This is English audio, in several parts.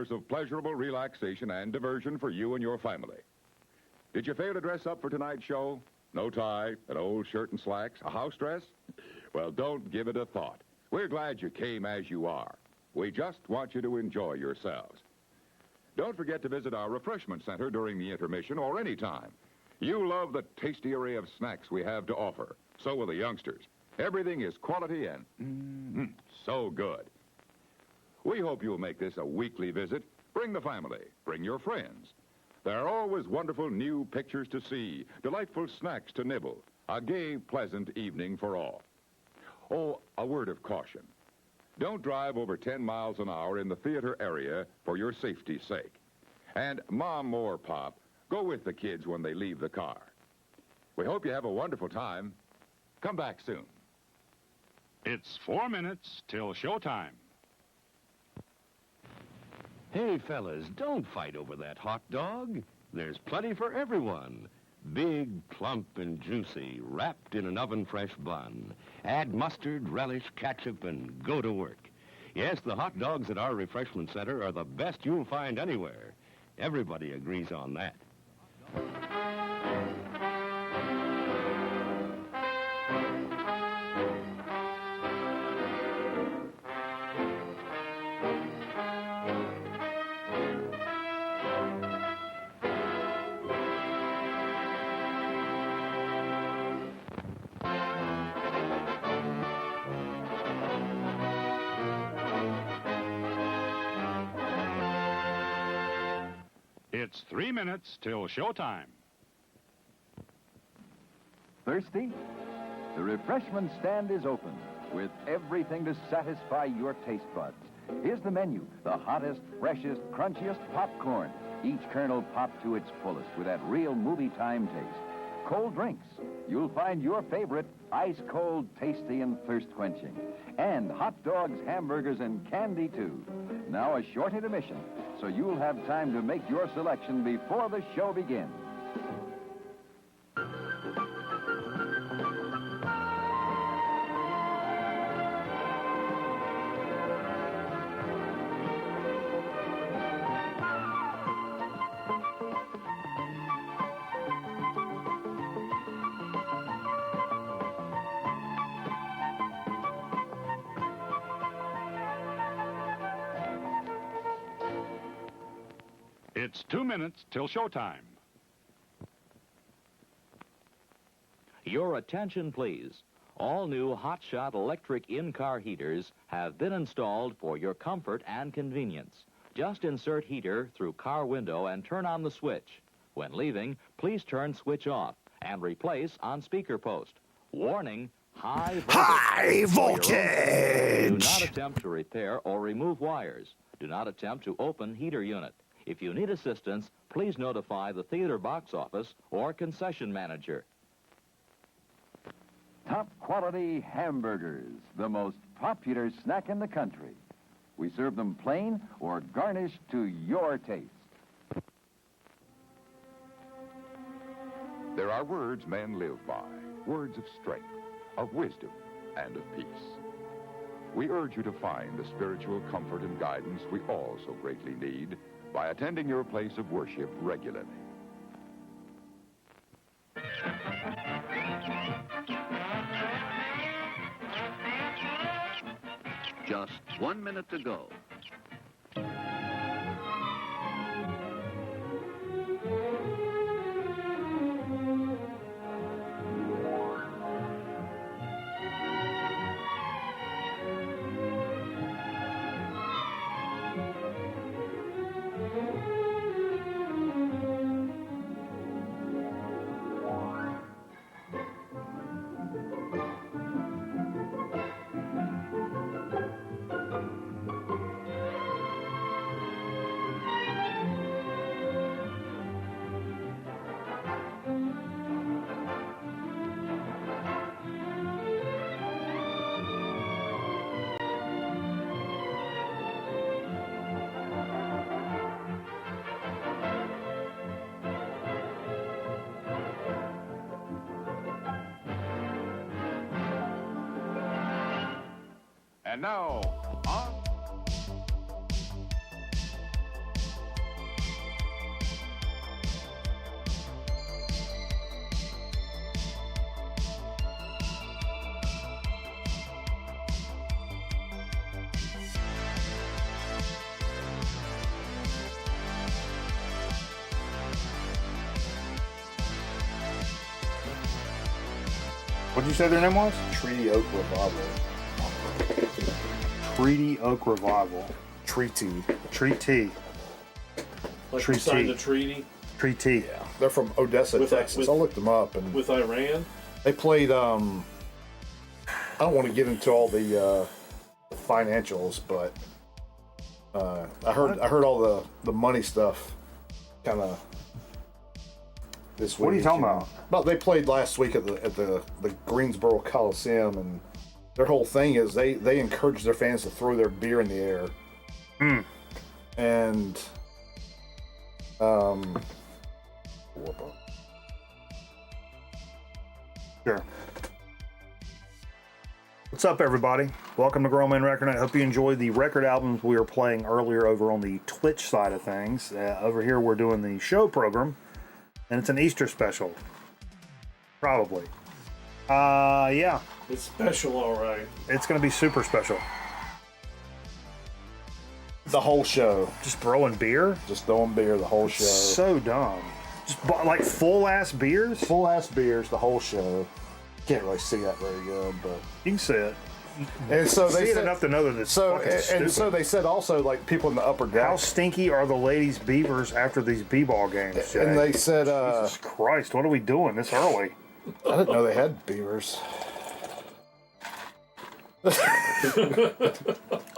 hours of pleasurable relaxation and diversion for you and your family. Did you fail to dress up for tonight's show? No tie, an old shirt and slacks, a house dress? Well, don't give it a thought. We're glad you came as you are. We just want you to enjoy yourselves. Don't forget to visit our refreshment center during the intermission or any time. You love the tasty array of snacks we have to offer. So will the youngsters. Everything is quality and so good. We hope you'll make this a weekly visit. Bring the family. Bring your friends. There are always wonderful new pictures to see, delightful snacks to nibble, a gay, pleasant evening for all. Oh, a word of caution. Don't drive over 10 miles an hour in the theater area for your safety's sake. And Mom or Pop, go with the kids when they leave the car. We hope you have a wonderful time. Come back soon. It's 4 minutes till showtime. Hey, fellas, don't fight over that hot dog. There's plenty for everyone. Big, plump, and juicy, wrapped in an oven-fresh bun. Add mustard, relish, ketchup, and go to work. Yes, the hot dogs at our refreshment center are the best you'll find anywhere. Everybody agrees on that. It's 3 minutes till showtime. Thirsty? The refreshment stand is open with everything to satisfy your taste buds. Here's the menu: the hottest, freshest, crunchiest popcorn, each kernel popped to its fullest with that real movie time taste. Cold drinks. You'll find your favorite ice cold, tasty, and thirst quenching. And hot dogs, hamburgers, and candy, too. Now a short intermission, so you'll have time to make your selection before the show begins. It's 2 minutes till showtime. Your attention, please. All new hotshot electric in-car heaters have been installed for your comfort and convenience. Just insert heater through car window and turn on the switch. When leaving, please turn switch off and replace on speaker post. Warning, high voltage. High voltage! Do not attempt to repair or remove wires. Do not attempt to open heater unit. If you need assistance, please notify the theater box office or concession manager. Top quality hamburgers, the most popular snack in the country. We serve them plain or garnished to your taste. There are words men live by, words of strength, of wisdom, and of peace. We urge you to find the spiritual comfort and guidance we all so greatly need by attending your place of worship regularly. Just 1 minute to go. And now, on... What'd you say their name was? Treaty Oak Revival. Treaty Oak Revival. Treaty. Treaty. Like we signed a treaty Treaty. Yeah. They're from Odessa, Texas. I looked them up. And with Iran. they played, I don't want to get into all the financials, but I heard all the money stuff kind of this week. What are you talking about? Well, they played last week at the Greensboro Coliseum, and their whole thing is they encourage their fans to throw their beer in the air. And Sure. What's up, everybody? Welcome to Grown Man Record Night. Hope you enjoyed the record albums we were playing earlier over on the Twitch side of things. Over here, we're doing the show program, and it's an Easter special. Probably. Yeah. It's special, all right. It's going to be super special. the whole show. Just throwing beer? Just throwing beer the whole show. So dumb. Just like full-ass beers? Full-ass beers the whole show. Can't really see that very good, but... You can see it. And so they see said, it enough to know that it's fucking stupid. And so they said also, like, people in the upper deck. How stinky are the ladies' beavers after these b-ball games, Jay? And they said, Jesus Christ, what are we doing this early? I didn't know they had beavers. A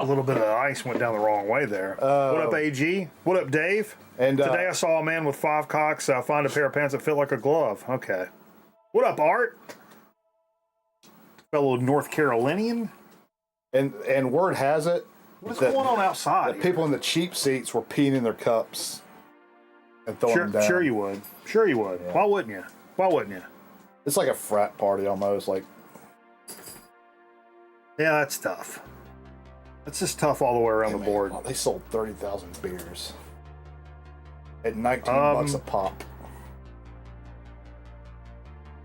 little bit of ice went down the wrong way there. What up, AG? What up, Dave? And today I saw a man with 5 cocks find a pair of pants that fit like a glove. Okay. What up, Art? Fellow North Carolinian. And word has it, what's going on outside? The people in the cheap seats were peeing in their cups and throwing them down. Sure you would. Sure you would. Yeah. Why wouldn't you? Why wouldn't you? It's like a frat party almost. Like, yeah, that's tough. That's just tough all the way around the board. Well, they sold 30,000 beers at $19 a pop.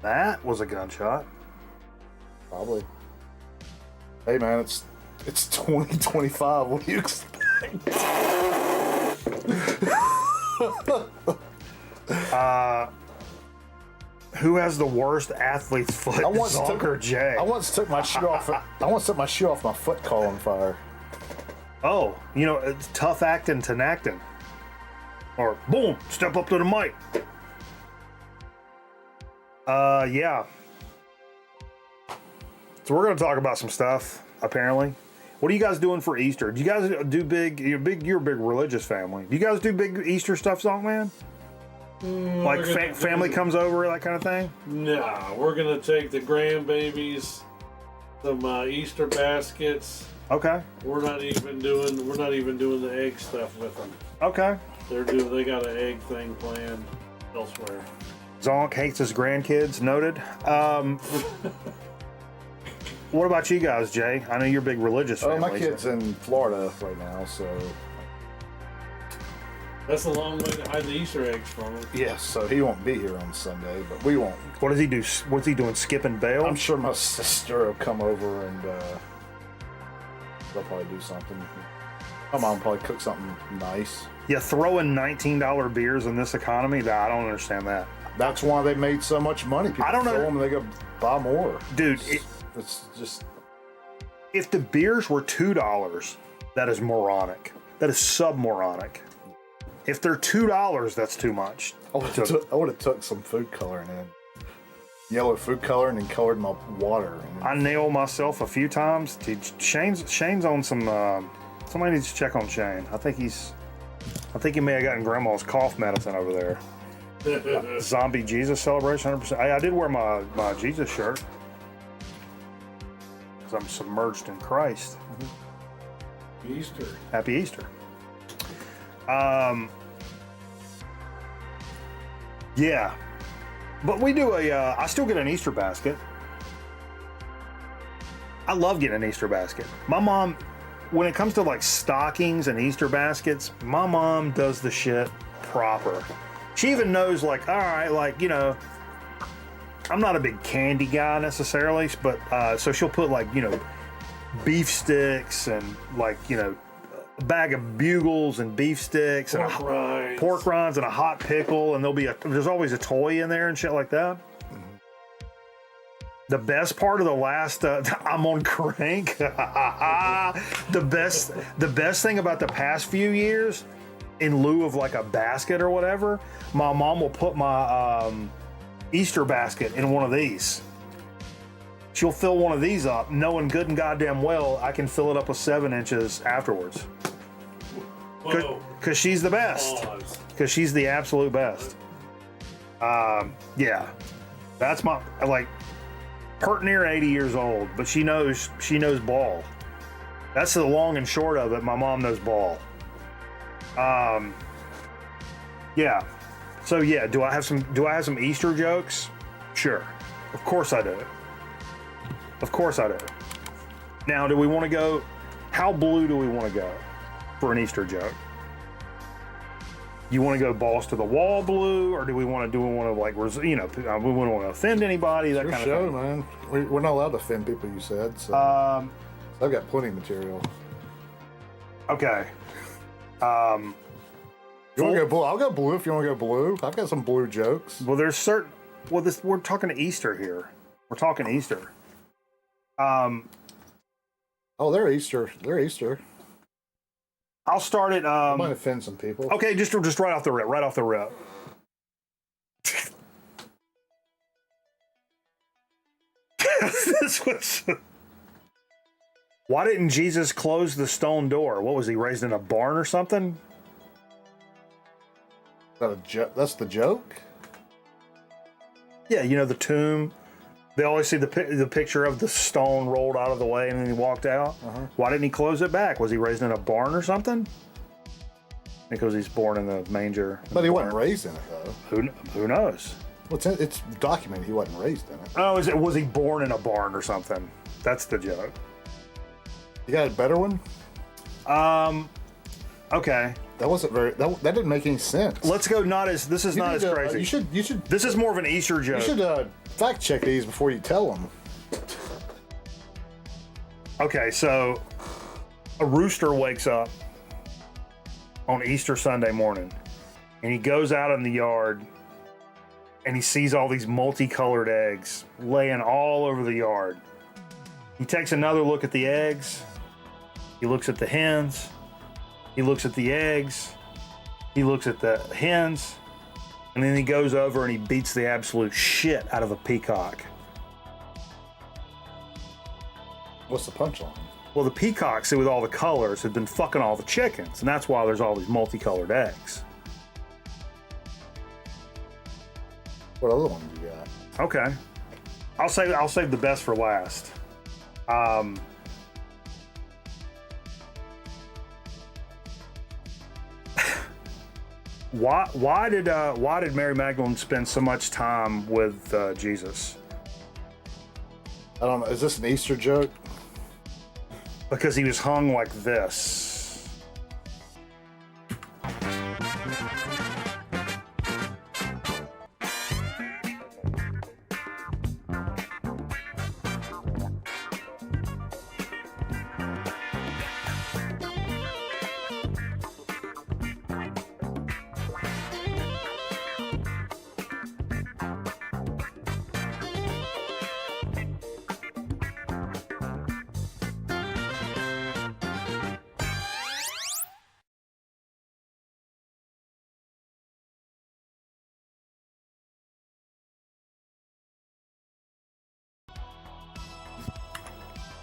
That was a gunshot. Probably. Hey man, it's 2025. What do you expect? Who has the worst athlete's foot? Zonk or Jay? I once took my shoe off. My foot caught on fire. Oh, you know, it's tough acting to acting. Or boom, step up to the mic. Yeah. So we're going to talk about some stuff, apparently. What are you guys doing for Easter? Do you guys do you're a big religious family. Do you guys do big Easter stuff, Zonk Man? Like family comes over, that kind of thing? Nah, we're going to take the grandbabies, some Easter baskets. Okay. We're not even doing the egg stuff with them. Okay. They got an egg thing planned elsewhere. Zonk hates his grandkids, noted. What about you guys, Jay? I know you're a big religious family. Oh, my kid's in Florida right now, so... That's a long way to hide the Easter eggs from him. Yes, so he won't be here on Sunday, but we won't. What does he do? What's he doing, skipping bail? I'm sure my sister will come over and they'll probably do something. My mom will probably cook something nice. Yeah, throwing $19 beers in this economy, I don't understand that. That's why they made so much money. People I don't know. Them and they go buy more. Dude, it's just... If the beers were $2, that is moronic. That is sub-moronic. If they're $2, that's too much. I would have took some food coloring in. Yellow food coloring and colored my water. I nailed myself a few times. Dude, Shane's on some... somebody needs to check on Shane. I think he may have gotten grandma's cough medicine over there. Zombie Jesus celebration, 100%. I did wear my Jesus shirt. Because I'm submerged in Christ. Easter. Happy Easter. Yeah. But we do I still get an Easter basket. I love getting an Easter basket. My mom, when it comes to like stockings and Easter baskets, my mom does the shit proper. She even knows, like, all right, like, you know, I'm not a big candy guy necessarily, but so she'll put, like, you know, beef sticks and, like, you know, a bag of Bugles and beef sticks and pork rinds and a hot pickle, and there's always a toy in there and shit like that. The best part of the last, I'm on crank. the best thing about the past few years, in lieu of like a basket or whatever, my mom will put my Easter basket in one of these. She'll fill one of these up, knowing good and goddamn well I can fill it up with 7 inches afterwards. Because she's the best. Because she's the absolute best. Yeah, that's my, like, pert near 80 years old, but she knows ball. That's the long and short of it. My mom knows ball. Yeah. So yeah, do I have some Easter jokes? Sure. Of course I do. Of course I do. Now, do we want to go, how blue do we want to go for an Easter joke? You want to go balls to the wall blue, or do we want to like, we want to offend anybody, that kind of thing? Man. We're not allowed to offend people, you said. So I've got plenty of material. Okay. You want to go blue? I'll go blue if you want to go blue. I've got some blue jokes. Well, we're talking Easter here. We're talking Easter. Oh, they're Easter. They're Easter. I'll start it. I might offend some people. Okay, just right off the rip. Right off the rip. This was. Why didn't Jesus close the stone door? What was he, raised in a barn or something? That's the joke? Yeah, the tomb. They always see the picture of the stone rolled out of the way and then he walked out. Uh-huh. Why didn't he close it back? Was he raised in a barn or something? Because he's born in the manger. But he wasn't raised in it, though. Who knows? Well, it's documented he wasn't raised in it. Oh, was he born in a barn or something? That's the joke. You got a better one? Okay. That wasn't very. That didn't make any sense. Let's go. This is not as crazy. You should. This is more of an Easter joke. You should fact check these before you tell them. Okay, so a rooster wakes up on Easter Sunday morning, and he goes out in the yard, and he sees all these multicolored eggs laying all over the yard. He takes another look at the eggs. He looks at the hens. He looks at the eggs. He looks at the hens. And then he goes over and he beats the absolute shit out of a peacock. What's the punchline? Well, the peacocks, with all the colors, have been fucking all the chickens, and that's why there's all these multicolored eggs. What other ones you got? Okay, I'll save the best for last. Why did Mary Magdalene spend so much time with Jesus? I don't know. Is this an Easter joke? Because he was hung like this.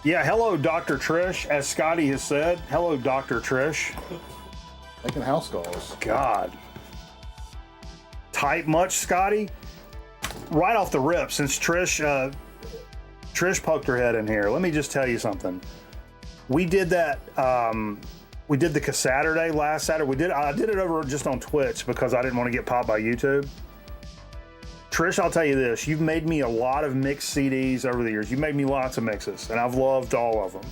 Yeah, hello, Dr. Trish. As Scotty has said, hello, Dr. Trish. Making house calls. God. Type much, Scotty? Right off the rip, since Trish poked her head in here, let me just tell you something. We did that, we did the Saturday last Saturday. I did it over just on Twitch because I didn't want to get popped by YouTube. Trish, I'll tell you this, you've made me a lot of mixed CDs over the years. You've made me lots of mixes, and I've loved all of them,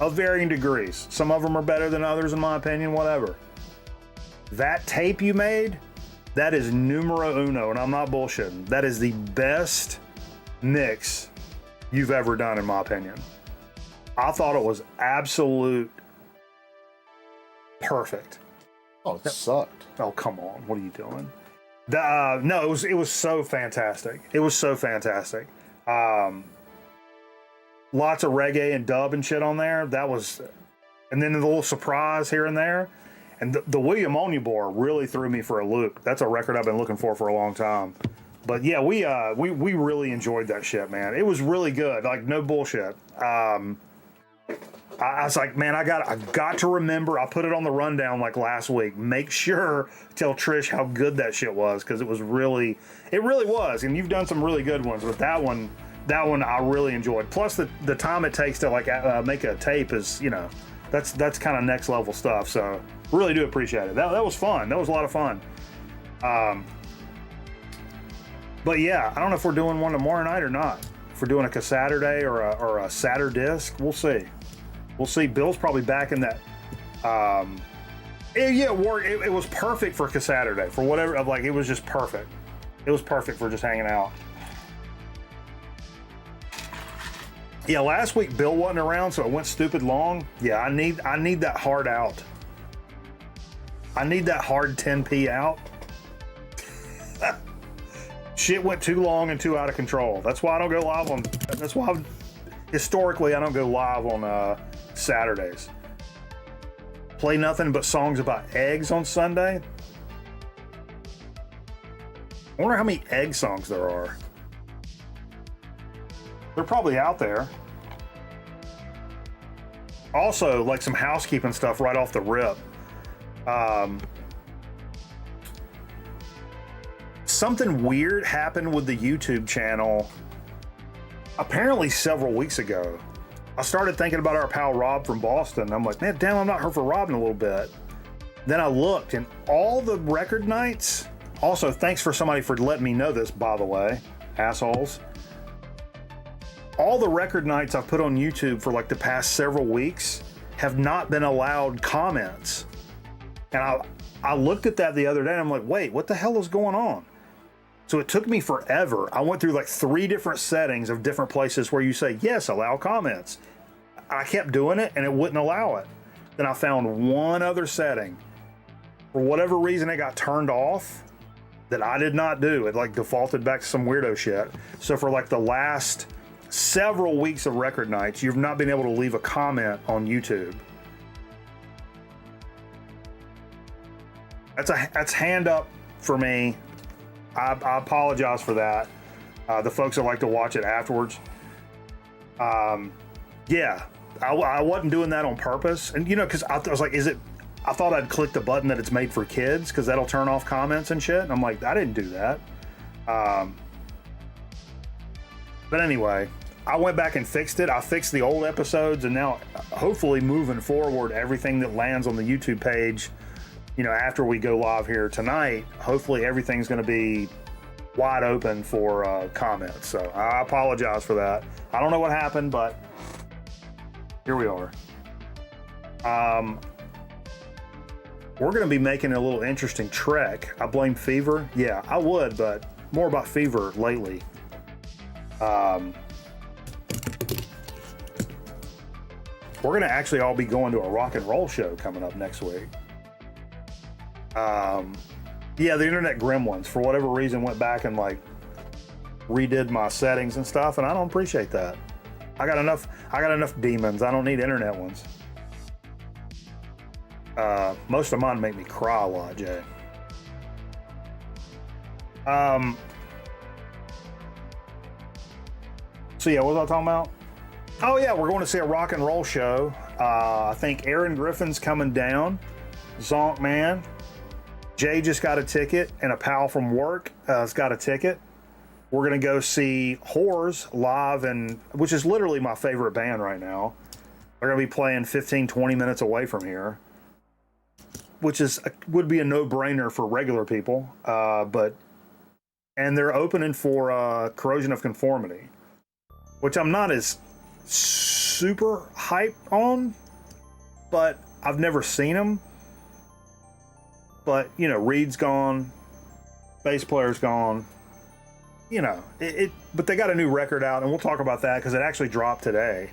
of varying degrees. Some of them are better than others, in my opinion, whatever. That tape you made, that is numero uno, and I'm not bullshitting. That is the best mix you've ever done, in my opinion. I thought it was absolute perfect. Oh, it sucked. Oh, come on. What are you doing? No, it was so fantastic. It was so fantastic. lots of reggae and dub and shit on there. That was, and then the little surprise here and there. And the William Onyeabor really threw me for a loop. That's a record I've been looking for a long time. But yeah, we really enjoyed that shit, man. It was really good. Like, no bullshit. I was like, man, I got to remember. I put it on the rundown like last week. Make sure to tell Trish how good that shit was, because it really was. And you've done some really good ones, but that one I really enjoyed. Plus the time it takes to like make a tape is, that's kind of next level stuff. So really do appreciate it. That was fun. That was a lot of fun. But yeah, I don't know if we're doing one tomorrow night or not. If we're doing a Saturday or a Saturday disc, we'll see. We'll see. Bill's probably back in that. It was perfect for Saturday for whatever. Like, it was just perfect. It was perfect for just hanging out. Yeah, last week Bill wasn't around, so it went stupid long. Yeah, I need that hard out. I need that hard 10p out. Shit went too long and too out of control. That's why I don't go live on. That's why historically I don't go live on Saturdays. Play nothing but songs about eggs on Sunday. I wonder how many egg songs there are. They're probably out there. Also, like some housekeeping stuff right off the rip. Something weird happened with the YouTube channel apparently several weeks ago. I started thinking about our pal Rob from Boston. I'm like, man, damn, I'm not heard from Rob in a little bit. Then I looked, and all the record nights, also thanks for somebody for letting me know this, by the way, assholes. All the record nights I've put on YouTube for like the past several weeks have not been allowed comments. And I looked at that the other day and I'm like, wait, what the hell is going on? So it took me forever. I went through like 3 different settings of different places where you say, yes, allow comments. I kept doing it and it wouldn't allow it. Then I found one other setting. For whatever reason, it got turned off that I did not do. It like defaulted back to some weirdo shit. So for like the last several weeks of record nights, you've not been able to leave a comment on YouTube. That's hand up for me. I apologize for that. The folks that like to watch it afterwards. Yeah, I wasn't doing that on purpose. And, because I was like, I thought I'd click the button that it's made for kids because that'll turn off comments and shit. And I'm like, I didn't do that. But anyway, I went back and fixed it. I fixed the old episodes, and now hopefully moving forward, everything that lands on the YouTube page, after we go live here tonight, hopefully everything's going to be wide open for comments. So I apologize for that. I don't know what happened, but here we are. We're going to be making a little interesting trek. I blame fever. Yeah, I would, but more about fever lately. We're going to actually all be going to a rock and roll show coming up next week. Yeah, the internet gremlins, for whatever reason, went back and like redid my settings and stuff, and I don't appreciate that. I got enough demons. I don't need internet ones. Most of mine make me cry a lot, Jay. So yeah, what was I talking about? Oh yeah, we're going to see a rock and roll show. I think Aaron Griffin's coming down. Zonk Man. Jay just got a ticket, and a pal from work has got a ticket. We're going to go see Whores live, which is literally my favorite band right now. They're going to be playing 15, 20 minutes away from here, which would be a no-brainer for regular people. And they're opening for Corrosion of Conformity, which I'm not as super hype on, but I've never seen them. But, Reed's gone, bass player's gone, but they got a new record out, and we'll talk about that because it actually dropped today.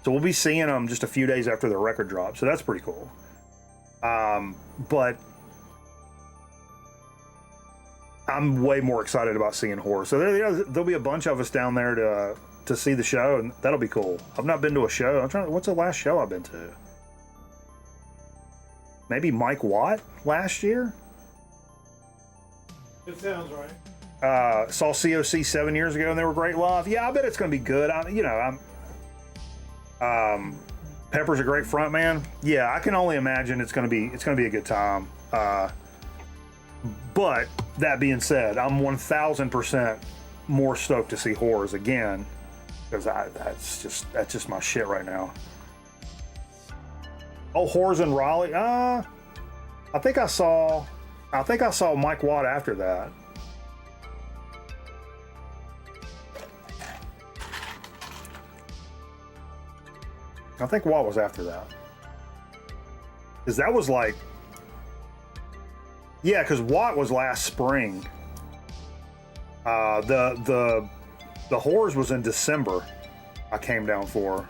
So we'll be seeing them just a few days after the record drops, so that's pretty cool. But I'm way more excited about seeing Horror. So there'll be a bunch of us down there to to see the show, and that'll be cool. I've not been to a show. What's the last show I've been to? Maybe Mike Watt last year? It sounds right. Saw COC 7 years ago, and they were great live. Yeah, I bet it's going to be good. Pepper's a great front man. Yeah, I can only imagine it's going to be a good time. But that being said, I'm 1,000% more stoked to see Horrors again, because that's just my shit right now. Oh, Horrors in Raleigh. I think I saw Mike Watt after that. I think Watt was after that. Because that was like... Yeah, because Watt was last spring. The Horrors was in December. I came down for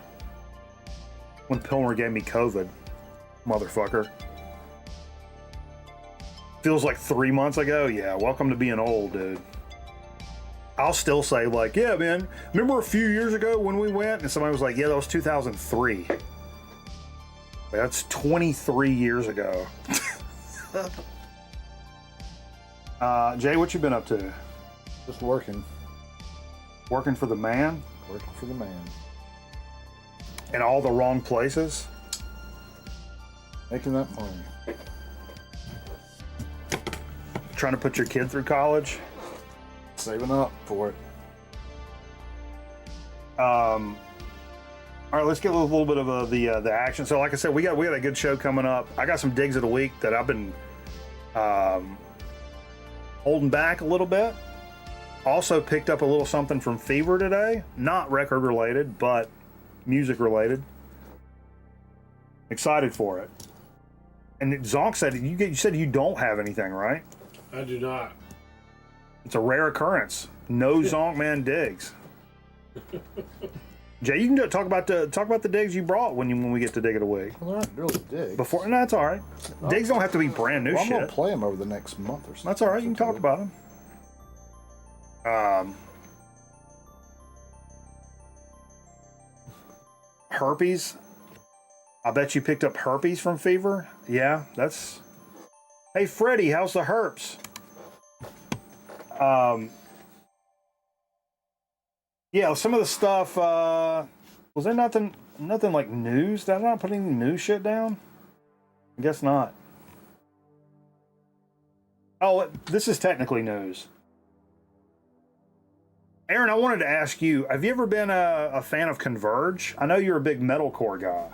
when Pilmer gave me COVID, motherfucker. Feels like 3 months ago. Yeah, welcome to being old, dude. I'll still say, like, yeah, man, remember a few years ago when we went? And somebody was like, yeah, that was 2003. That's 23 years ago. Jay, what you been up to? Just working. Working for the man? Working for the man. In all the wrong places? Making that money. Trying to put your kid through college? Saving up for it. All right, let's get a little bit of the action. So, like I said, we got a good show coming up. I got some digs of the week that I've been holding back a little bit. Also picked up a little something from Fever today. Not record related, but music related. Excited for it. And Zonk said you said you don't have anything, right? I do not. It's a rare occurrence. No Zonk man digs. Jay, you can talk about the digs you brought when we get to dig of the week. Well, they're not really digs. No, that's all right. Digs don't have to be brand new I'm shit. gonna play them over the next month or so. That's all right. You can talk about them. Herpes. I bet you picked up herpes from Fever. Yeah, that's. Hey, Freddie, how's the herps? Yeah, some of the stuff. Was there nothing like news? Did I not put any news shit down? I guess not. Oh, this is technically news. Aaron, I wanted to ask you, have you ever been a fan of Converge? I know you're a big metalcore guy.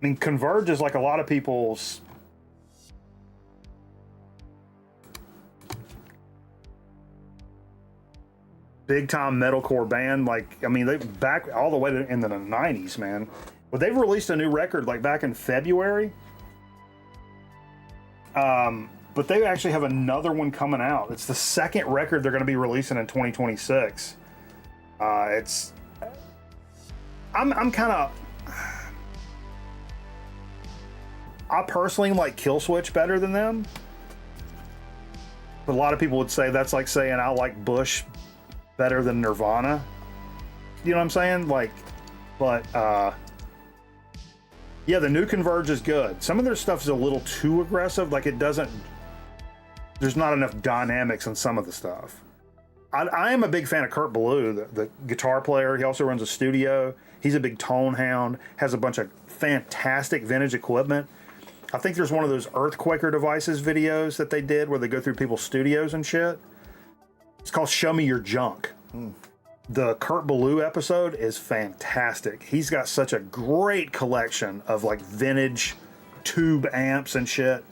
I mean, Converge is like a lot of people's big time metalcore band. Like, I mean, they back all the way to in the 90s, man. But they've released a new record like back in February. But they actually have another one coming out. It's the second record they're going to be releasing in 2026. I'm kind of. I personally like Killswitch better than them. But a lot of people would say that's like saying I like Bush better than Nirvana. You know what I'm saying? Like, but yeah, the new Converge is good. Some of their stuff is a little too aggressive. Like it doesn't. There's not enough dynamics in some of the stuff. I am a big fan of Kurt Ballou, the guitar player. He also runs a studio. He's a big tone hound. Has a bunch of fantastic vintage equipment. I think there's one of those Earthquaker Devices videos that they did where they go through people's studios and shit. It's called Show Me Your Junk. The Kurt Ballou episode is fantastic. He's got such a great collection of like vintage tube amps and shit.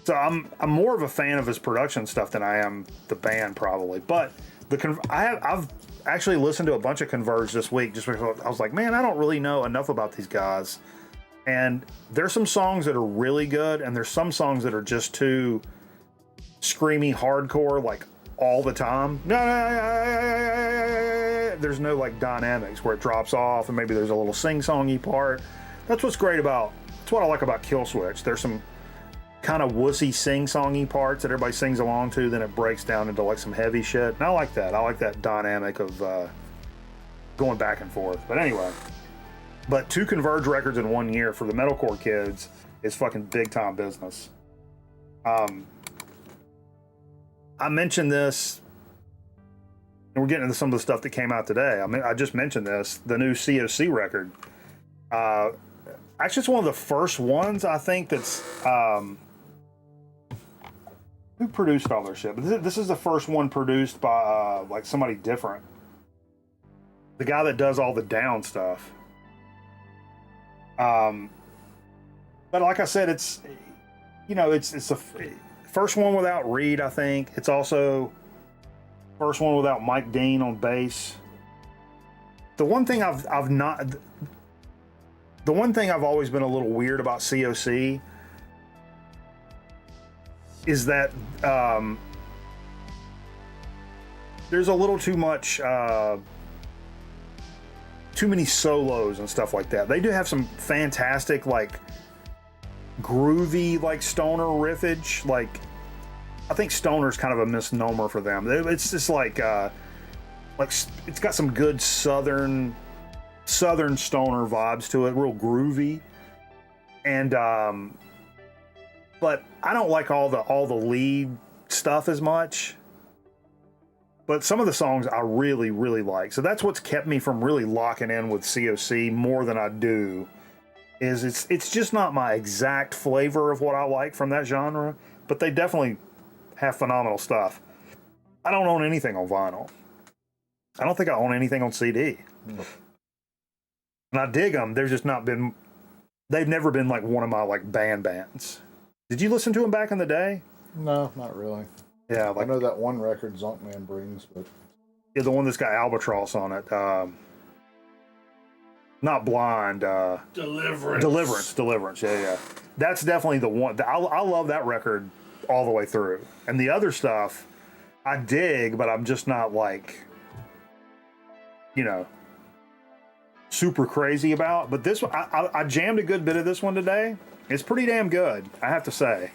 So I'm more of a fan of his production stuff than I am the band probably. But I've actually listened to a bunch of Converge this week just because I was like, man, I don't really know enough about these guys. And there's some songs that are really good, and there's some songs that are just too screamy hardcore, like all the time. There's no like dynamics where it drops off, and maybe there's a little sing-songy part. That's what's great about. That's what I like about Killswitch. There's some kind of wussy sing-songy parts that everybody sings along to, then it breaks down into like some heavy shit. And I like that. I like that dynamic of going back and forth. But anyway, but 2 Converge records in 1 year for the metalcore kids is fucking big time business. I mentioned this, and we're getting into some of the stuff that came out today. I mean, I just mentioned this, the new COC record. Actually, it's one of the first ones, I think, that's who produced all their shit? But this is the first one produced by like somebody different. The guy that does all the down stuff. But like I said, it's, you know, it's the first one without Reed, I think. It's also first one without Mike Dean on bass. The one thing I've always been a little weird about COC is that there's a little too much, too many solos and stuff like that. They do have some fantastic, like, groovy, like, stoner riffage. Like, I think stoner's kind of a misnomer for them. It's just like it's got some good southern stoner vibes to it, real groovy. And but I don't like all the lead stuff as much. But some of the songs I really, really like. So that's what's kept me from really locking in with COC more than I do. Is it's just not my exact flavor of what I like from that genre, but they definitely have phenomenal stuff. I don't own anything on vinyl. I don't think I own anything on CD. And I dig them. They've never been like one of my like bands. Did you listen to them back in the day? No, not really. Yeah, like, I know that one record Zonkman brings, but yeah, the one that's got Albatross on it. Not Blind. Deliverance. Yeah. That's definitely the one. I love that record all the way through. And the other stuff, I dig, but I'm just not like, you know, super crazy about. But this one, I jammed a good bit of this one today. It's pretty damn good, I have to say.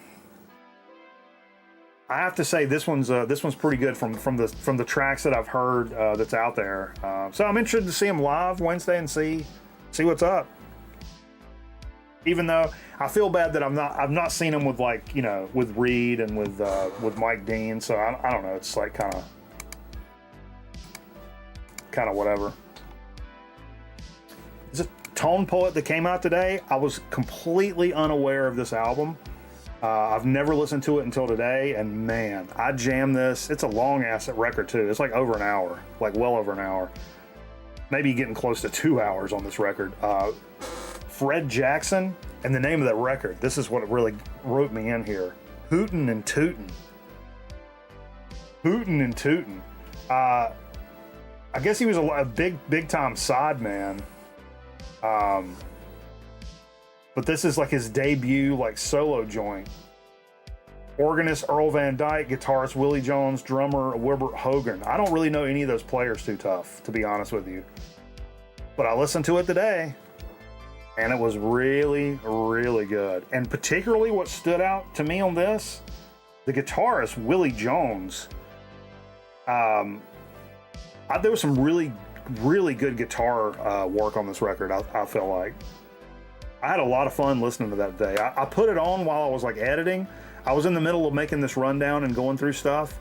This one's pretty good from the tracks that I've heard that's out there. So I'm interested to see them live Wednesday and see what's up. Even though I feel bad that I've not seen them with, like, you know, with Reed and with Mike Dean. So I don't know. It's like kind of whatever. There's a Tone Poet that came out today. I was completely unaware of this album. I've never listened to it until today, and man, I jammed this. It's a long ass record too. It's like over an hour, like well over an hour. Maybe getting close to 2 hours on this record. Fred Jackson, and the name of that record, this is what really wrote me in here. Hootin' and Tootin'. Hootin' and Tootin'. I guess he was a big time side man. But this is like his debut, like, solo joint. Organist Earl Van Dyke, guitarist Willie Jones, drummer Wilbert Hogan. I don't really know any of those players too tough, to be honest with you. But I listened to it today, and it was really, really good. And particularly what stood out to me on this, the guitarist Willie Jones. There was some really, really good guitar work on this record, I feel like. I had a lot of fun listening to that today. I put it on while I was like editing. I was in the middle of making this rundown and going through stuff,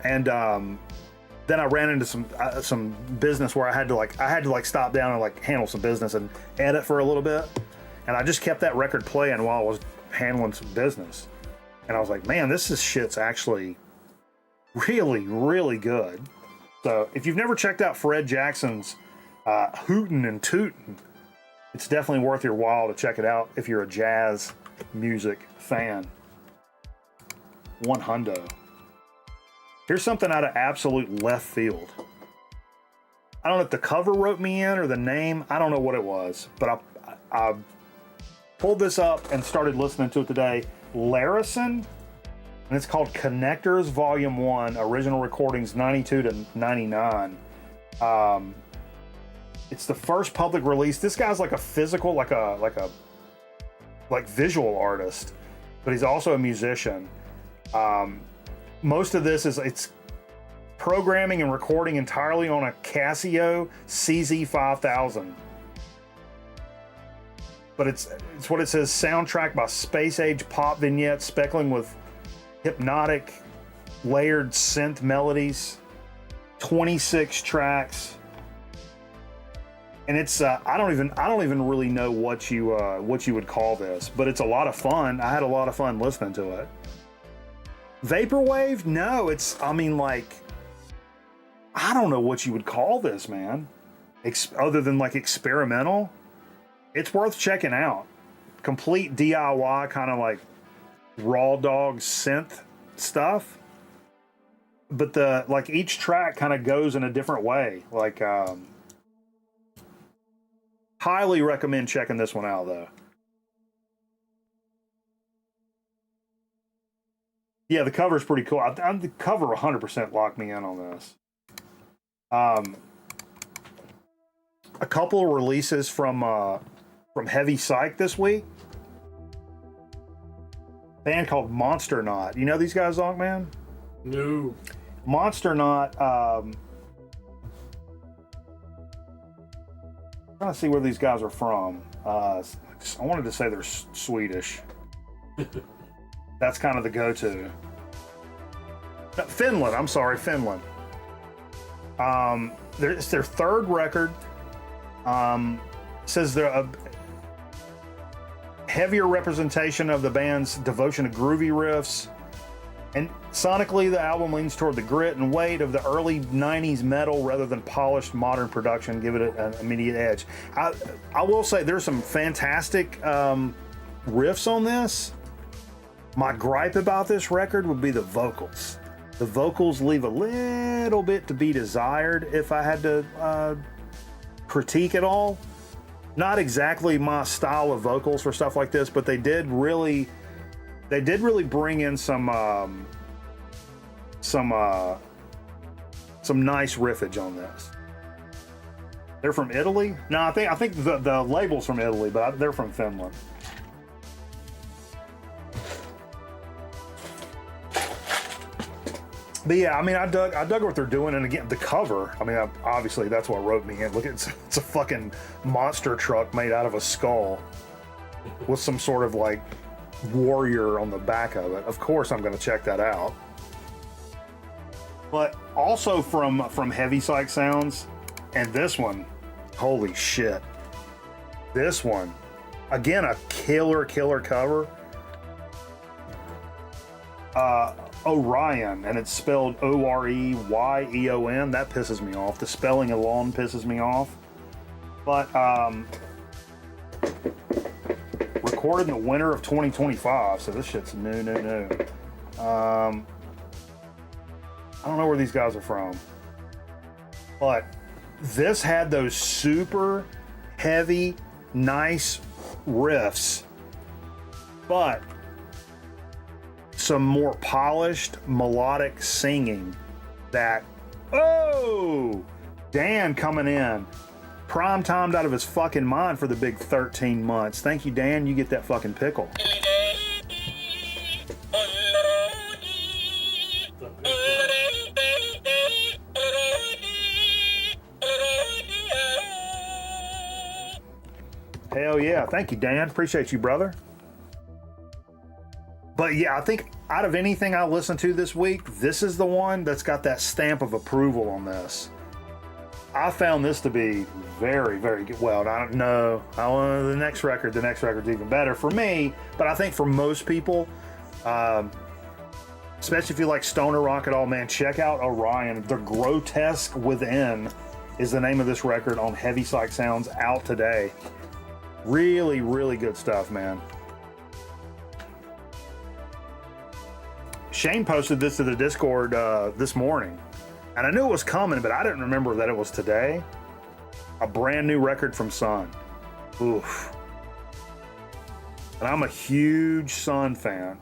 and then I ran into some business where I had to stop down and like handle some business and edit for a little bit, and I just kept that record playing while I was handling some business, and I was like, man, shit's actually really, really good. So if you've never checked out Fred Jackson's Hootin' and Tootin', it's definitely worth your while to check it out if you're a jazz music fan. One hundo. Here's something out of absolute left field. I don't know if the cover wrote me in or the name. I don't know what it was, but I pulled this up and started listening to it today. Larison, and it's called Connectors Volume 1, original recordings 92 to 99. It's the first public release. This guy's like a physical, like visual artist. but he's also a musician. Most of this it's programming and recording entirely on a Casio CZ5000. But it's what it says, soundtrack by space age pop vignettes speckling with hypnotic layered synth melodies, 26 tracks. And it's I don't even really know what you would call this, but it's a lot of fun. I had a lot of fun listening to it. Vaporwave? No, I don't know what you would call this, man. Other than like experimental. It's worth checking out. Complete DIY kind of like raw dog synth stuff. But each track kind of goes in a different way. Highly recommend checking this one out though. Yeah, the cover's pretty cool. The cover 100% locked me in on this. A couple of releases from Heavy Psych this week. Band called Monster Knot. You know these guys, Zonk Man? No. Monster Knot. Trying to see where these guys are from. I wanted to say they're Swedish. That's kind of the go-to. Finland. I'm sorry, Finland. It's their third record. Says they're a heavier representation of the band's devotion to groovy riffs. And sonically, the album leans toward the grit and weight of the early 90s metal rather than polished modern production, giving it an immediate edge. I will say there's some fantastic riffs on this. My gripe about this record would be the vocals. The vocals leave a little bit to be desired if I had to critique it all. Not exactly my style of vocals for stuff like this, but they did really bring in some nice riffage on this. They're from Italy? No, I think the label's from Italy, but they're from Finland. But yeah, I mean, I dug what they're doing, and again, the cover. I mean, obviously that's what wrote me in. Look, it's a fucking monster truck made out of a skull with some sort of like warrior on the back of it. Of course, I'm going to check that out. But also from Heavy Psych Sounds, and this one, holy shit! This one, again, a killer cover. Orion, and it's spelled O-R-E-Y-E-O-N. That pisses me off. The spelling alone pisses me off. But recorded in the winter of 2025, so this shit's new. I don't know where these guys are from, but this had those super heavy, nice riffs, but some more polished melodic singing that, Dan coming in prime timed out of his fucking mind for the big 13 months. Thank you, Dan. You get that fucking pickle. Hell yeah. Thank you, Dan. Appreciate you, brother. But yeah, I think out of anything I listened to this week, this is the one that's got that stamp of approval on this. I found this to be very, very good. Well, I don't know. The next record's even better for me, but I think for most people, especially if you like stoner rock at all, man, check out Orion. The Grotesque Within is the name of this record on Heavy Psych Sounds, out today. Really, really good stuff, man. Shane posted this to the Discord this morning, and I knew it was coming, but I didn't remember that it was today. A brand new record from Sun. Oof. And I'm a huge Sun fan.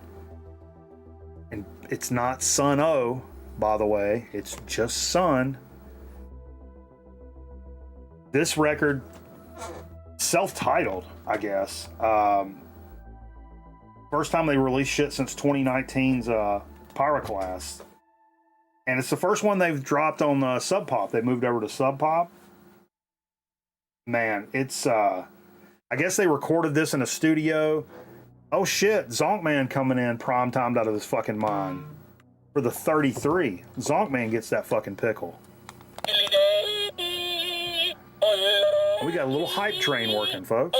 And it's not Sun O, by the way. It's just Sun. This record, self-titled, I guess. First time they released shit since 2019's Pyroclast. And it's the first one they've dropped on Sub Pop. They moved over to Sub Pop. Man, it's I guess they recorded this in a studio. Oh shit, Zonkman coming in prime timed out of his fucking mind. For the 33. Zonkman gets that fucking pickle. We got a little hype train working, folks.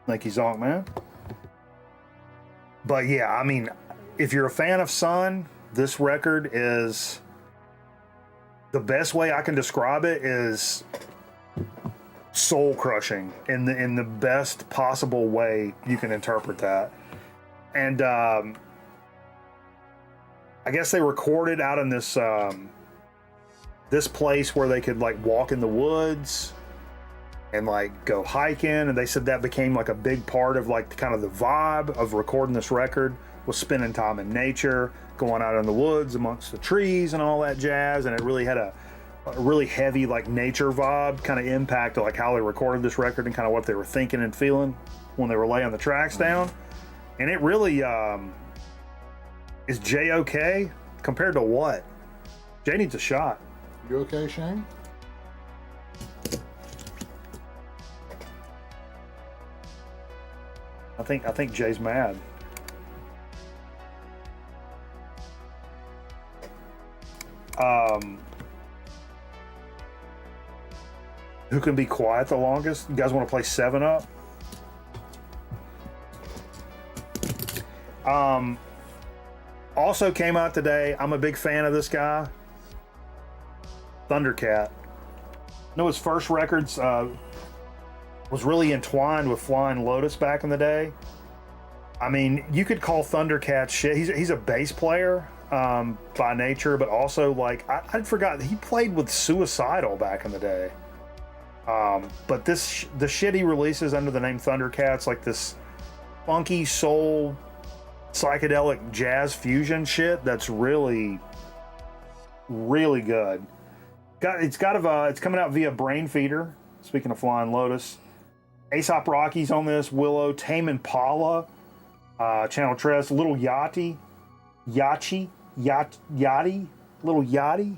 Thank you, Zonkman. But yeah, I mean, if you're a fan of Sun, this record is, the best way I can describe it is soul crushing in the best possible way you can interpret that. And I guess they recorded out in this this place where they could like walk in the woods and like go hiking, and they said that became like a big part of like kind of the vibe of recording this record, was spending time in nature, going out in the woods amongst the trees and all that jazz. And it really had a really heavy like nature vibe kind of impact of like how they recorded this record and kind of what they were thinking and feeling when they were laying the tracks down. And it really is Jay okay compared to what? Jay needs a shot. You okay, Shane? I think Jay's mad. Who can be quiet the longest? You guys want to play 7-Up? Also came out today. I'm a big fan of this guy, Thundercat. I know his first records was really entwined with Flying Lotus back in the day. I mean, you could call Thundercat shit. He's a bass player by nature, but also like I'd forgotten he played with Suicidal back in the day. But the shit he releases under the name Thundercat's like this funky soul psychedelic jazz fusion shit that's really, really good. It's coming out via Brain Feeder. Speaking of Flying Lotus, Aesop Rocky's on this. Willow, Tame Impala, Channel Tress, Little Yachty, Little Yachty.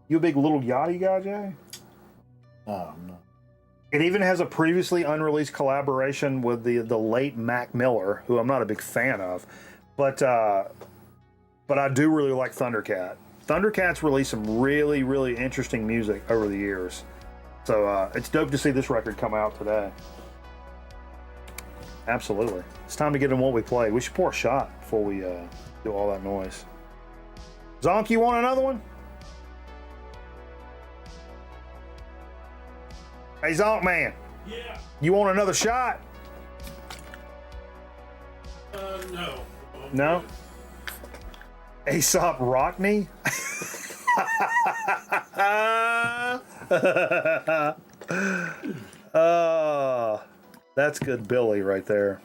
You a big Little Yachty guy, Jay? Oh no. It even has a previously unreleased collaboration with the late Mac Miller, who I'm not a big fan of, but I do really like Thundercat. Thundercat's released some really, really interesting music over the years. So it's dope to see this record come out today. Absolutely. It's time to get in what we played. We should pour a shot before we do all that noise. Zonk, you want another one? Hey, Zonk man. Yeah. You want another shot? No. No? Aesop Rockney? That's good Billy right there.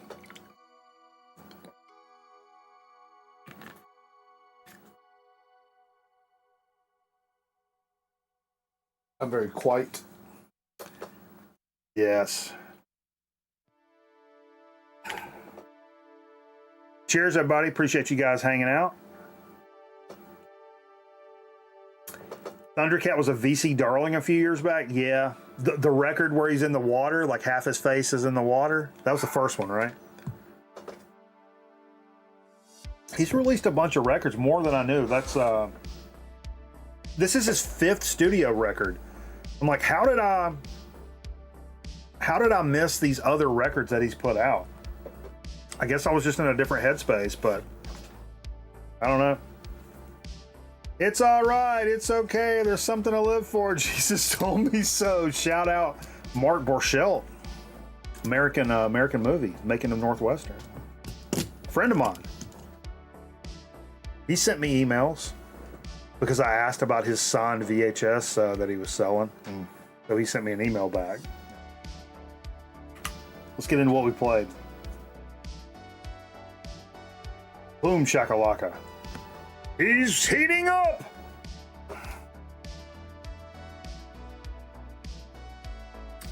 I'm very quiet. Yes. Cheers, everybody. Appreciate you guys hanging out. Thundercat was a VC darling a few years back. Yeah. The record where he's in the water, like half his face is in the water. That was the first one, right? He's released a bunch of records, more than I knew. That's this is his 5th studio record. I'm like, how did I miss these other records that he's put out? I guess I was just in a different headspace, but I don't know. It's all right. It's okay. There's something to live for. Jesus told me so. Shout out Mark Borcheldt. American movie, Making of Northwestern. Friend of mine. He sent me emails because I asked about his signed VHS that he was selling. So he sent me an email back. Let's get into what we played. Boom shakalaka. He's heating up!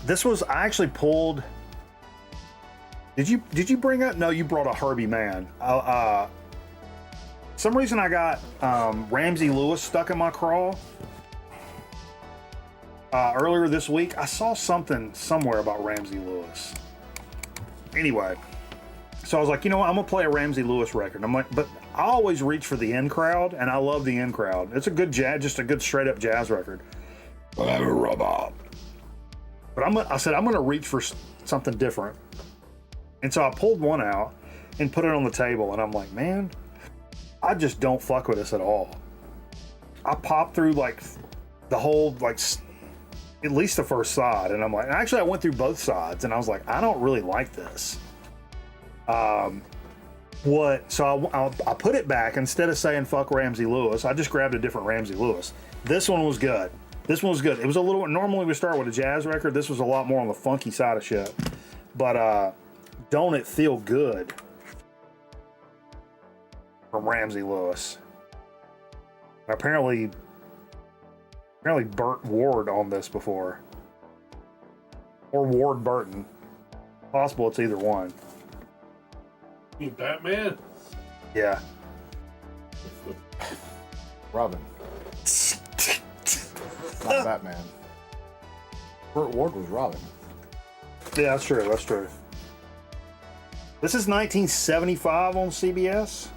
This was, I actually pulled. Did you bring up? No, you brought a Herbie Man. Some reason I got Ramsey Lewis stuck in my craw. Earlier this week, I saw something somewhere about Ramsey Lewis. Anyway, so I was like, you know what? I'm gonna play a Ramsey Lewis record. I'm like, but I always reach for the in crowd, and I love the in crowd. It's a good jazz, just a good straight up jazz record. But I said I'm gonna reach for something different, and so I pulled one out and put it on the table, and I'm like, man, I just don't fuck with this at all. I popped through like the whole like at least the first side, and I'm like, actually I went through both sides, and I was like, I don't really like this. So I put it back. Instead of saying fuck Ramsey Lewis, I just grabbed a different Ramsey Lewis. This one was good. It was a little, normally we start with a jazz record. This was a lot more on the funky side of shit. But Don't It Feel Good from Ramsey Lewis. Apparently Burt Ward on this before. Or Ward Burton. Possible it's either one. You Batman? Yeah. Robin. Not Batman. Burt Ward was Robin. Yeah, that's true. That's true. This is 1975 on CBS.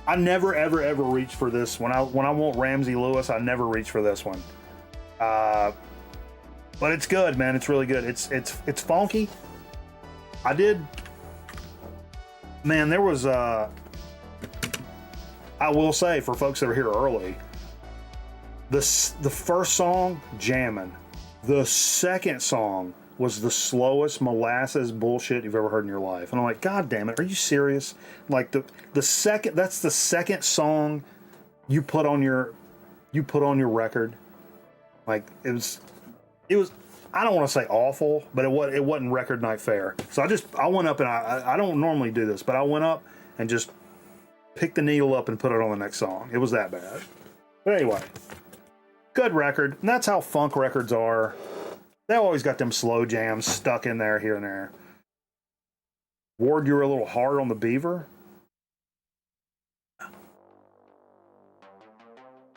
I never, ever reach for this. When I want Ramsey Lewis, I never reach for this one. But it's good, man. It's really good. It's funky. Man, there was I will say, for folks that are here early, the first song, jammin'. The second song was the slowest molasses bullshit you've ever heard in your life. And I'm like, God damn it, are you serious? Like that's the second song you put on your record. Like it was I don't want to say awful, but it wasn't record night fare. So I went up, and I don't normally do this, but I went up and just picked the needle up and put it on the next song. It was that bad. But anyway, good record. And that's how funk records are. They always got them slow jams stuck in there here and there. Ward, you were a little hard on the Beaver.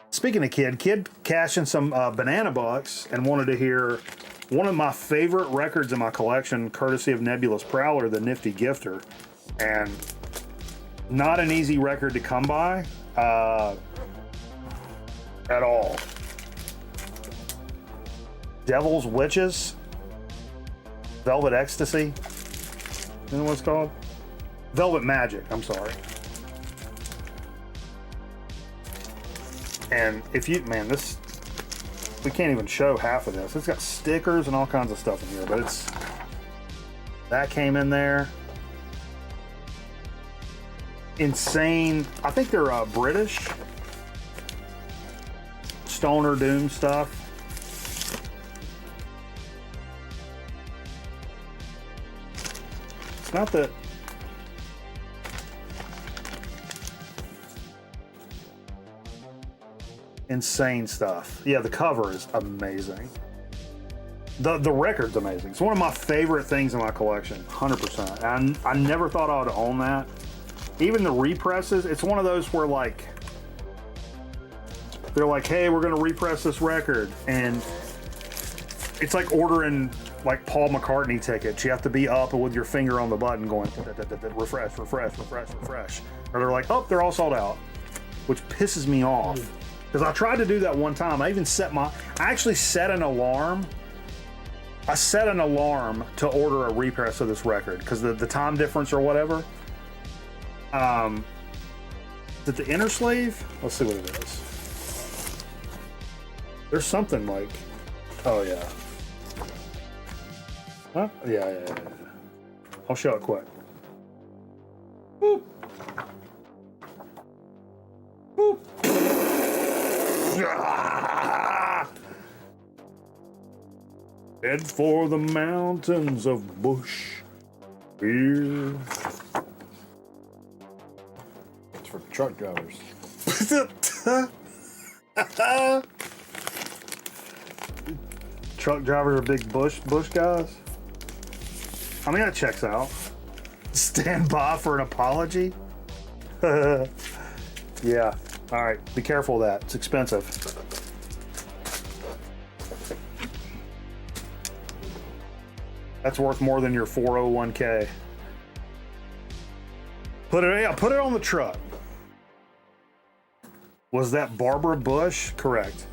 Speaking of Kid cashing some banana bucks and wanted to hear one of my favorite records in my collection, courtesy of Nebulous Prowler, the Nifty Gifter. And not an easy record to come by at all. Devil's Witches, Velvet Ecstasy. You know what it's called? Velvet Magic, I'm sorry. And if you, man, this, we can't even show half of this. It's got stickers and all kinds of stuff in here, but that came in there. Insane. I think they're British. Stoner Doom stuff. It's not that. Insane stuff. Yeah, the cover is amazing. The record's amazing. It's one of my favorite things in my collection, 100%. And I never thought I would own that. Even the represses, it's one of those where like, they're like, hey, we're gonna repress this record. And it's like ordering like Paul McCartney tickets. You have to be up with your finger on the button going, refresh. Or they're like, oh, they're all sold out. Which pisses me off. Because I tried to do that one time. I actually set an alarm. I set an alarm to order a repress of this record because the time difference or whatever. Is it the inner sleeve? Let's see what it is. There's something like, oh yeah. Huh? Yeah. I'll show it quick. Boop. Boop. Head for the mountains of Bush Beer. It's for truck drivers. truck drivers are big bush guys. I mean, that checks out. Stand by for an apology. Yeah. All right. Be careful of that. It's expensive. That's worth more than your 401k. Put it on the truck. Was that Barbara Bush? Correct.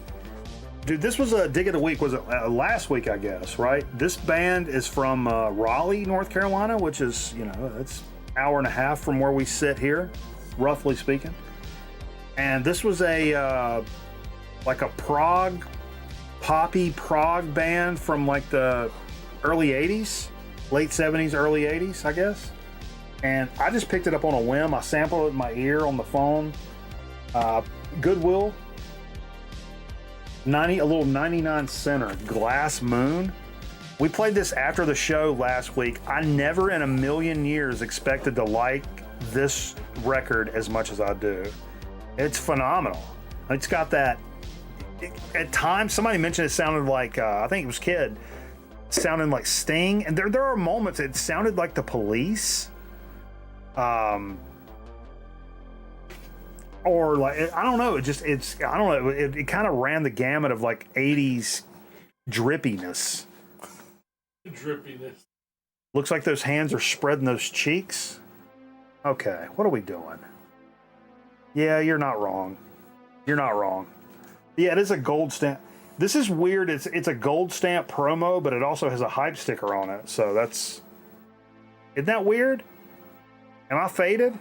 Dude, this was a dig of the week. Was it last week, I guess, right? This band is from Raleigh, North Carolina, which is, it's an hour and a half from where we sit here, roughly speaking. And this was like a poppy prog band from like the early 80s, late 70s, early 80s, I guess. And I just picked it up on a whim. I sampled it in my ear on the phone. Goodwill. A little 99 center, Glass Moon. We played this after the show last week. I never in a million years expected to like this record as much as I do. It's phenomenal. It's got that, at times, somebody mentioned it sounded like, I think it was Kid, sounding like Sting. And there are moments it sounded like the Police. Or like, I don't know, it kind of ran the gamut of like 80s drippiness. Looks like those hands are spreading those cheeks. Okay, what are we doing? Yeah, you're not wrong. You're not wrong. Yeah, it is a gold stamp. This is weird. It's a gold stamp promo, but it also has a hype sticker on it. So isn't that weird? Am I faded?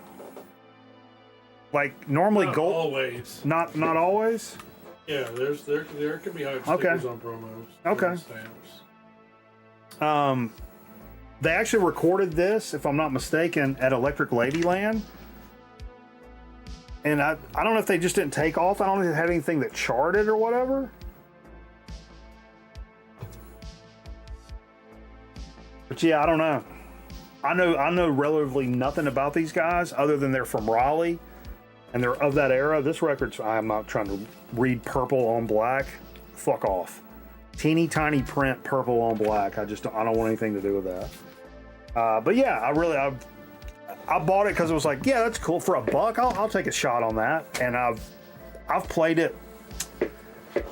Like normally not gold. Always. Not always. Yeah, there can be hype stickers on promos. Okay. Stamps. They actually recorded this, if I'm not mistaken, at Electric Ladyland. And I don't know if they just didn't take off. I don't know if they had anything that charted or whatever. But yeah, I don't know. I know relatively nothing about these guys other than they're from Raleigh and they're of that era. This record's, I'm not trying to read purple on black. Fuck off. Teeny tiny print, purple on black. I don't want anything to do with that. But yeah, I bought it because it was like, yeah, that's cool. For $1, I'll take a shot on that. And I've played it.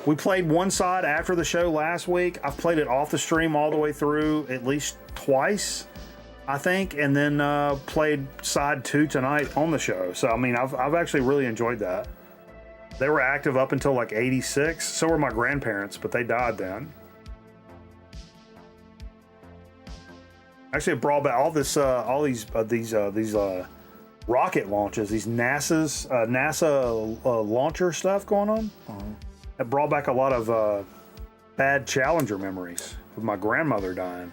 We played one side after the show last week. I've played it off the stream all the way through at least twice, I think, and then played side 2 tonight on the show. So I mean, I've actually really enjoyed that. They were active up until like '86. So were my grandparents, but they died then. Actually, it brought back all these rocket launches, these NASA launcher stuff going on. It brought back a lot of bad Challenger memories of my grandmother dying.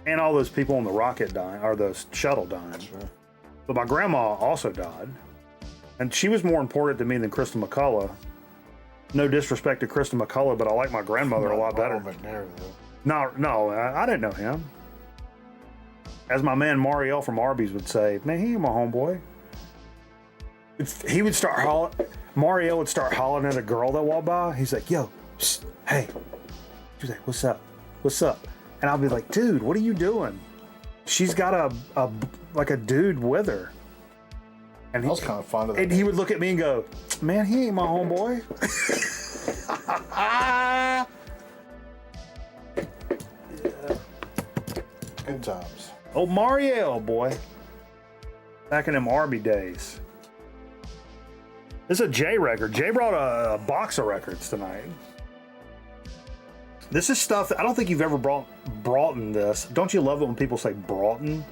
And all those people on the rocket dying, or the shuttle dying. Sure. But my grandma also died. And she was more important to me than Krista McCullough. No disrespect to Krista McCullough, but I like my grandmother a lot better. No, I didn't know him. As my man Mariel from Arby's would say, man, he ain't my homeboy. He would start hollering. Mariel would start hollering at a girl that walked by. He's like, yo, psst, hey. She's like, what's up? What's up? And I'll be like, dude, what are you doing? She's got a dude with her. And I was kind of fond of that. And he would look at me and go, man, he ain't my homeboy. Yeah. Good times. Oh, Mariel, boy. Back in them Arby days. This is a Jay record. Jay brought a box of records tonight. This is stuff that I don't think you've ever brought in this. Don't you love it when people say Broughton?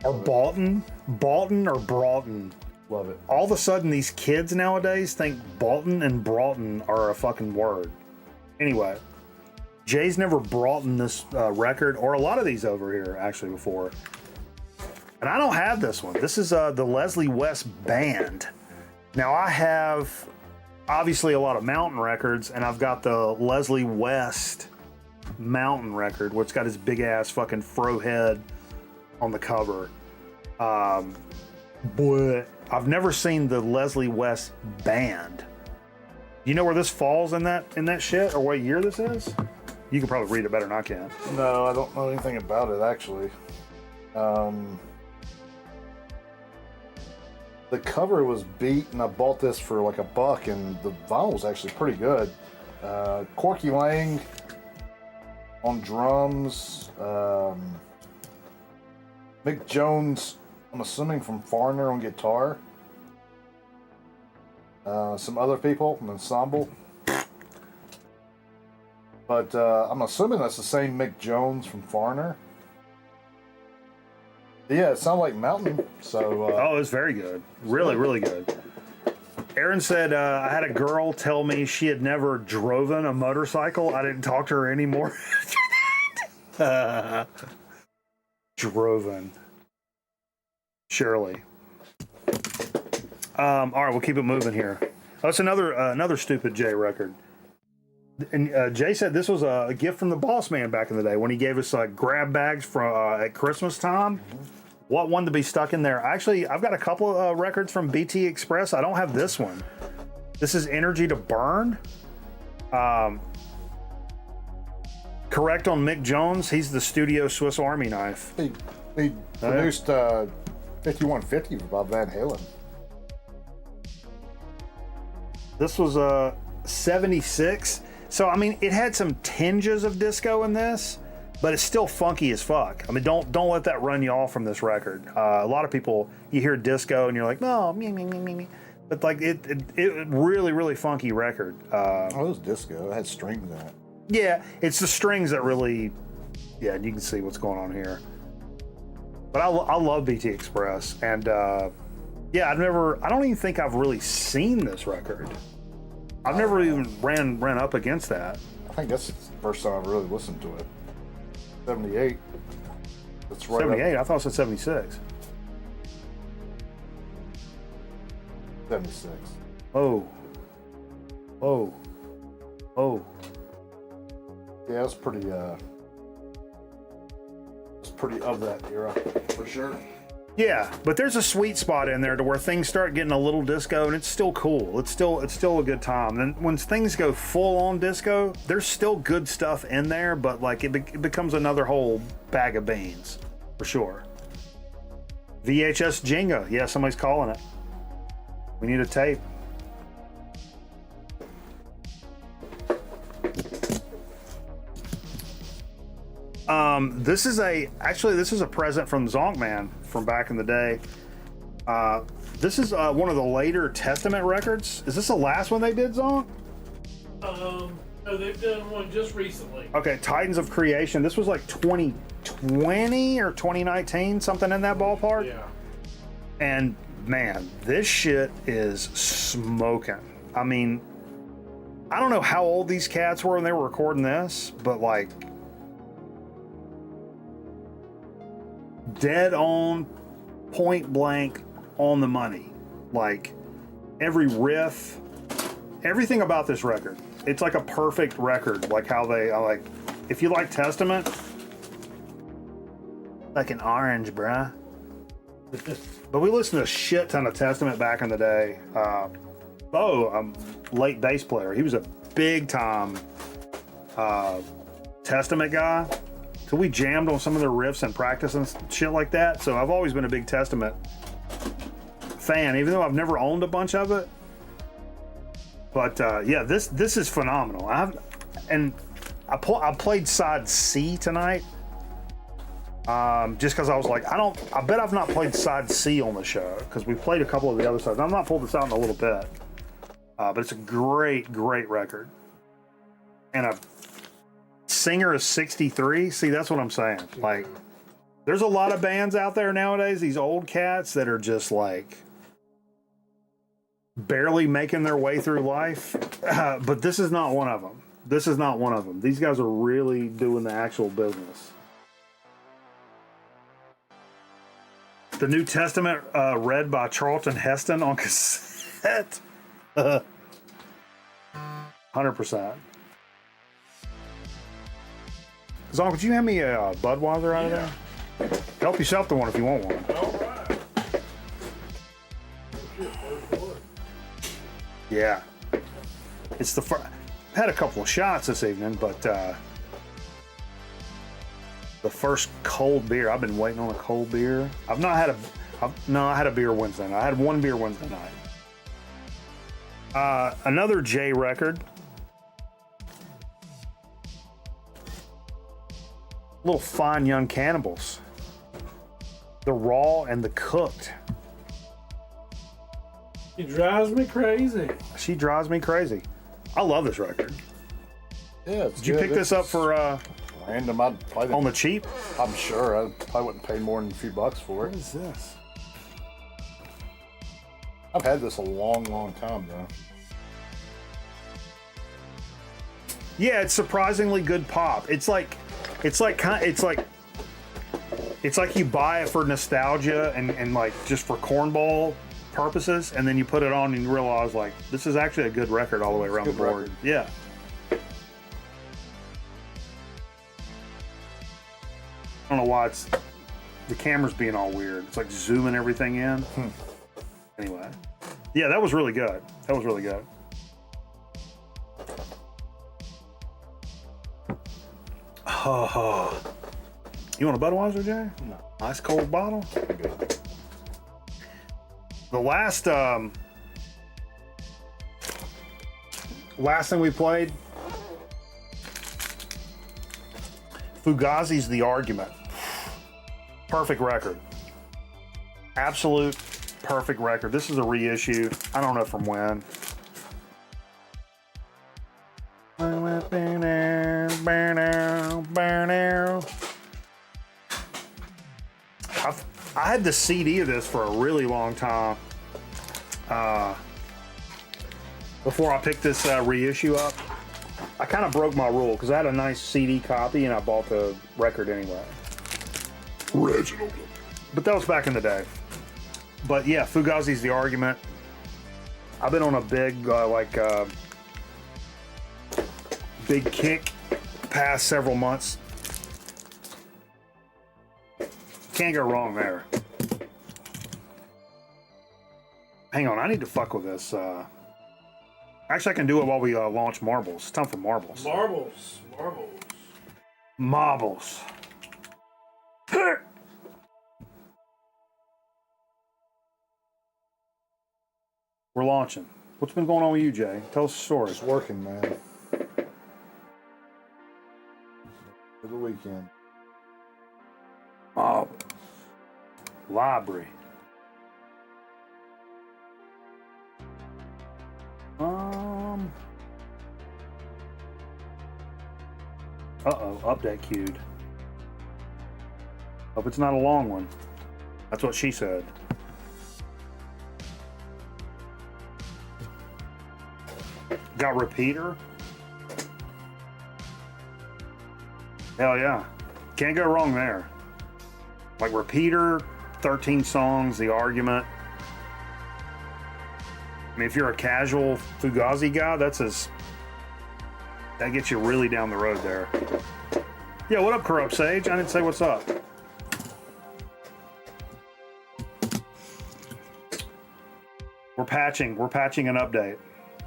Or Boughton? Boughton or Broughton? Love it. All of a sudden, these kids nowadays think Boughton and Broughton are a fucking word. Anyway, Jay's never brought in this record, or a lot of these over here, actually, before. And I don't have this one. This is the Leslie West Band. Now, I have, obviously, a lot of Mountain records, and I've got the Leslie West Mountain record, where it's got his big-ass fucking fro head on the cover. But I've never seen the Leslie West Band. You know where this falls in that shit, or what year this is? You can probably read it better than I can. No, I don't know anything about it actually. The cover was beat, and I bought this for like $1, and the vinyl was actually pretty good. Corky Lang on drums. Mick Jones, I'm assuming from Foreigner, on guitar. Some other people, an ensemble. But I'm assuming that's the same Mick Jones from Foreigner. Yeah, it sounded like Mountain. So. Oh, it's very good. Really, really good. Aaron said, I had a girl tell me she had never driven a motorcycle. I didn't talk to her anymore. Droven. Surely. All right, we'll keep it moving here. Oh, it's another Stupid J record. And Jay said this was a gift from the boss man back in the day when he gave us grab bags from at Christmas time. What one to be stuck in there? Actually, I've got a couple of records from BT Express. I don't have this one. This is Energy to Burn. Correct on Mick Jones. He's the studio Swiss Army knife. He produced 5150 by Van Halen. This was 76. So, I mean, it had some tinges of disco in this, but it's still funky as fuck. I mean, don't let that run you off from this record. A lot of people, you hear disco and you're like, no, me, me, me, me, me. But like it really, really funky record. Oh, it was disco. It had strings in it. Yeah, it's the strings that really, yeah, you can see what's going on here. But I love BT Express, and yeah, I don't even think I've really seen this record. I've never even ran up against that. I think that's the first time I really listened to it. 78. That's right. 78. I thought it said 76. 76. Oh. Oh. Oh. Yeah, it's pretty of that era for sure. Yeah, but there's a sweet spot in there to where things start getting a little disco, and it's still cool. It's still a good time. And when things go full on disco, there's still good stuff in there, but like it becomes another whole bag of beans for sure. VHS Jenga, yeah, somebody's calling it. We need a tape. This is a present from Zonkman from back in the day. This is one of the later Testament records. Is this the last one they did, Zonk? No, they've done one just recently. Okay, Titans of Creation. This was like 2020 or 2019, something in that ballpark. Yeah. And man, this shit is smoking. I mean, I don't know how old these cats were when they were recording this, but like dead on, point blank, on the money. Like every riff, everything about this record. It's like a perfect record. Like how if you like Testament, like an orange, bruh. But we listened to a shit ton of Testament back in the day. Late bass player. He was a big time Testament guy. So we jammed on some of their riffs and practice and shit like that. So I've always been a big Testament fan, even though I've never owned a bunch of it. But yeah, this is phenomenal. I played side C tonight, just because I was like, I bet I've not played side C on the show because we played a couple of the other sides. I'm not pulled this out in a little bit, but it's a great record. And a singer is 63. See, that's what I'm saying. Like, there's a lot of bands out there nowadays, these old cats that are just like barely making their way through life. But this is not one of them. This is not one of them. These guys are really doing the actual business. The New Testament read by Charlton Heston on cassette. 100%. Zonk, would you hand me a Budweiser out of there? Help yourself to one if you want one. All right. Yeah. It's the first. Had a couple of shots this evening, but the first cold beer. I've been waiting on a cold beer. I've not had a. No, I had a beer Wednesday night. I had one beer Wednesday night. Another J record. Little Fine Young Cannibals. The raw and the cooked. She drives me crazy. She drives me crazy. I love this record. Yeah, Did you pick this up for random? I'd probably on the cheap? I'm sure. I probably wouldn't pay more than a few bucks for it. What is this? I've had this a long, long time though. Yeah, it's surprisingly good pop. It's like you buy it for nostalgia and like just for cornball purposes, and then you put it on and you realize like this is actually a good record all the way around the board. Record. Yeah. I don't know why the camera's being all weird. It's like zooming everything in. Anyway, yeah, that was really good. That was really good. Oh, you want a Budweiser, Jay? No. Ice cold bottle. The last thing we played, Fugazi's The Argument. Perfect record. Absolute perfect record. This is a reissue. I don't know from when. I had the CD of this for a really long time before I picked this reissue up. I kind of broke my rule because I had a nice CD copy and I bought the record anyway. Original. But that was back in the day. But yeah, Fugazi's The Argument. I've been on a big big kick past several months. Can't go wrong there. Hang on, I need to fuck with this. Actually, I can do it while we launch marbles. It's time for marbles. Marbles. Marbles. We're launching. What's been going on with you, Jay? Tell us a story. Just working, man. For the weekend. Oh, library. Uh-oh, update queued. Hope it's not a long one. That's what she said. Got repeater? Hell yeah. Can't go wrong there. Like repeater, 13 songs, The Argument. I mean, if you're a casual Fugazi guy, that gets you really down the road there. Yeah, what up, Corrupt Sage? I didn't say what's up. We're patching an update.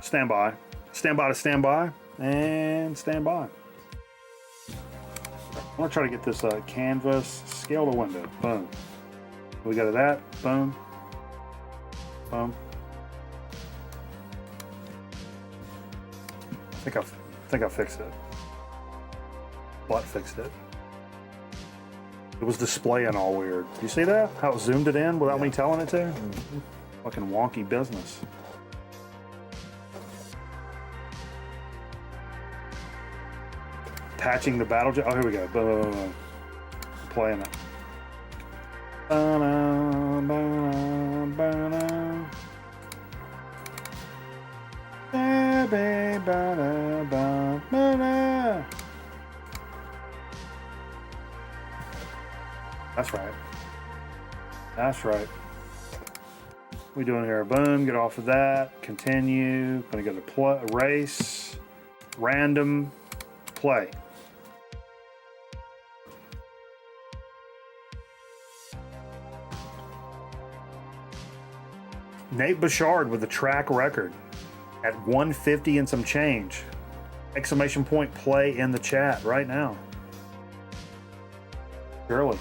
Stand by. Stand by to stand by. And stand by. I'm gonna try to get this canvas, scale the window. Boom. We got that. Boom. Boom. I think I fixed it. What fixed it? It was displaying all weird. You see that? How it zoomed it in without me telling it to? Mm-hmm. Fucking wonky business. Patching the battle jet. Oh, here we go. Boom, boom, boom, boom. Playing it. Ba-na, ba-na, ba-na. Ba-ba, ba-na, ba, ba-na. That's right. That's right. What we doing here? Boom, get off of that. Continue. Gonna go to race. Random. Play. Nate Bouchard with the track record at 150 and some change. Exclamation point play in the chat right now. Shirley.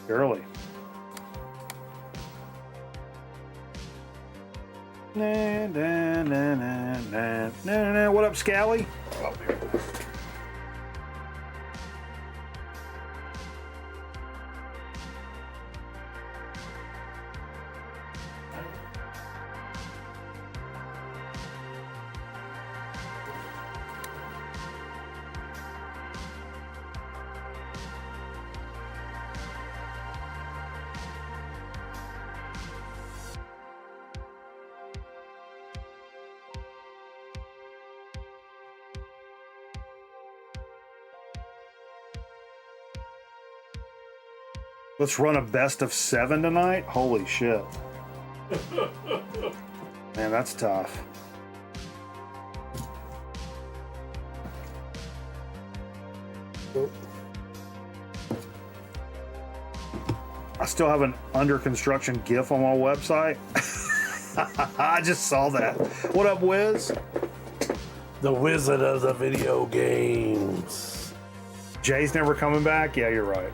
Shirley. Na, na, na, na, na, na, na. What up, Scally? Oh, here. Let's run a best of 7 tonight? Holy shit. Man, that's tough. I still have an under construction GIF on my website. I just saw that. What up, Wiz? The wizard of the video games. Jay's never coming back? Yeah, you're right.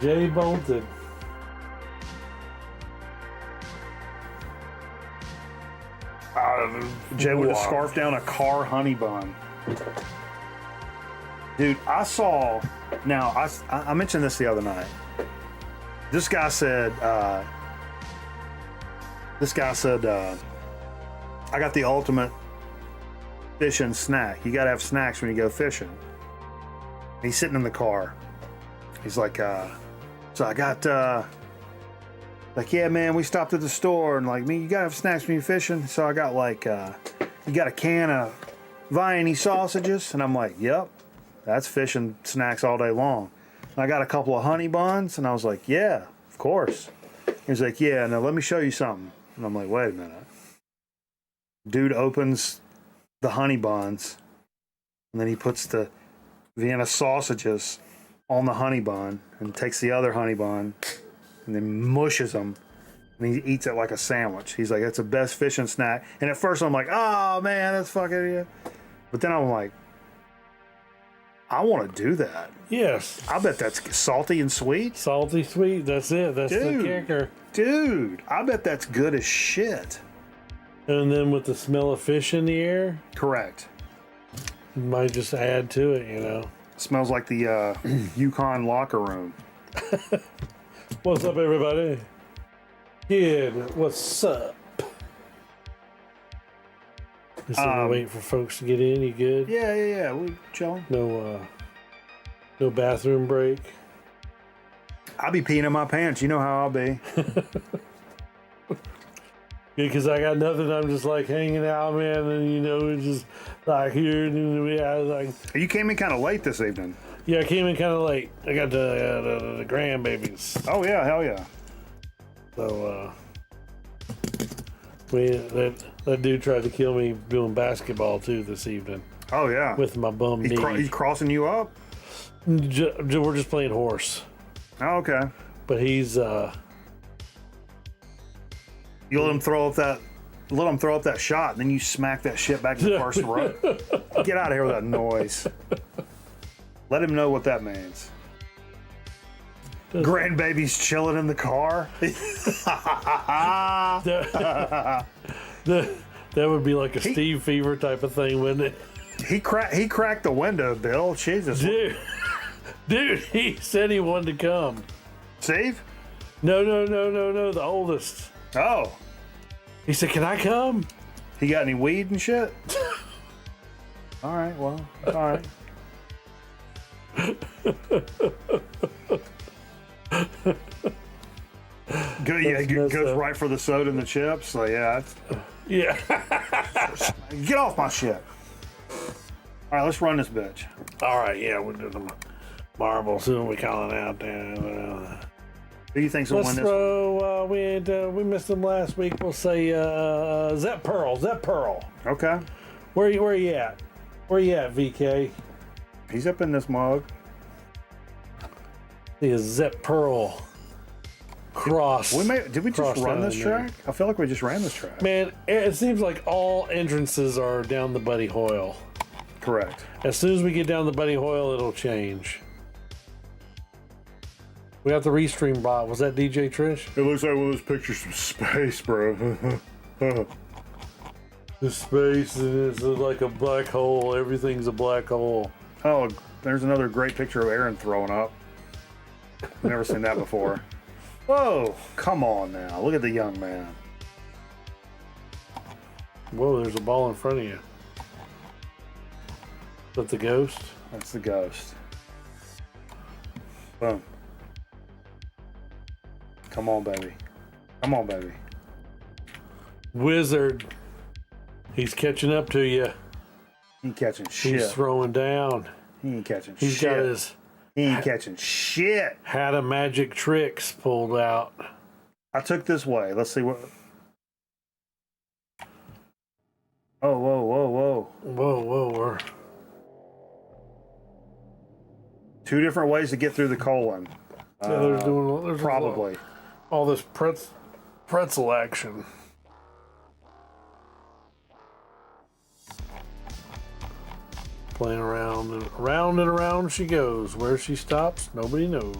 Jay Bolton. Jay would have scarfed down a car honey bun. Dude, I saw. Now, I mentioned this the other night. This guy said. I got the ultimate fishing snack. You gotta have snacks when you go fishing. He's sitting in the car. He's like, so I got, like, yeah, man, we stopped at the store and like, me, you gotta have snacks when you're fishing. So I got like, you got a can of Viennese sausages, and I'm like, yep, that's fishing snacks all day long. And I got a couple of honey buns, and I was like, yeah, of course. He's like, yeah, now let me show you something. And I'm like, wait a minute. Dude opens the honey buns, and then he puts the Vienna sausages on the honey bun and takes the other honey bun and then mushes them, and he eats it like a sandwich. He's like, that's the best fishing snack. And at first I'm like, oh man, that's fucking, yeah. But then I'm like, I want to do that. Yes. I bet that's salty and sweet. Salty sweet, that's it. That's the kicker. Dude, I bet that's good as shit. And then with the smell of fish in the air, correct. You might just add to it, you know. Smells like the Yukon locker room. What's up, everybody? Kid, what's up? Just waiting for folks to get in. You good? Yeah. We chilling. No bathroom break. I'll be peeing in my pants. You know how I'll be. Because I got nothing. I'm just like hanging out, man, and you know, it's just like here. And yeah, like. You came in kind of late this evening. Yeah, I came in kind of late. I got the grandbabies. Oh yeah, hell yeah. So that dude tried to kill me doing basketball too this evening. Oh yeah. With my bum knee. He's crossing you up. We're just playing horse. Oh, okay. But he's You let him throw up that shot, and then you smack that shit back in the first row. Get out of here with that noise. Let him know what that means. Grandbaby's chilling in the car. that would be like a Steve Fever type of thing, wouldn't it? He cracked the window, Bill. Jesus. Dude, he said he wanted to come. Steve? No, the oldest. Oh. He said, can I come? He got any weed and shit? All right, well, all right. Goes right for the soda and the chips. So yeah. Get off my shit. All right, let's run this bitch. All right, yeah, we'll do the marbles. Who are we calling out there? Who do you think's gonna win this? Let's throw. We missed him last week. We'll say Zep Pearl. Okay. Where you at? Where you at, VK? He's up in this mug. He is Zep Pearl. cross. Did we just cross run down this in there. track? I feel like we just ran this track. Man, it seems like all entrances are down the Buddy Hoyle. Correct. As soon as we get down the Buddy Hoyle, it'll change. We got the restream bot. Was that DJ Trish? It looks like one of those pictures from space, bro. The space is like a black hole. Everything's a black hole. Oh, there's another great picture of Aaron throwing up. Never seen that before. Whoa, come on now. Look at the young man. Whoa, there's a ball in front of you. Is that the ghost? That's the ghost. Boom. Come on, baby. Come on, baby. Wizard. He's catching up to you. He ain't catching shit. He's throwing down. He ain't catching He's shit. got his He ain't catching shit. hat of magic tricks pulled out. I took this way. Let's see what. Oh, whoa, whoa, whoa. Whoa, whoa, we're 2 different ways to get through the colon. yeah, there's doing Probably. all this pretzel action. Playing around and around she goes. Where she stops, nobody knows.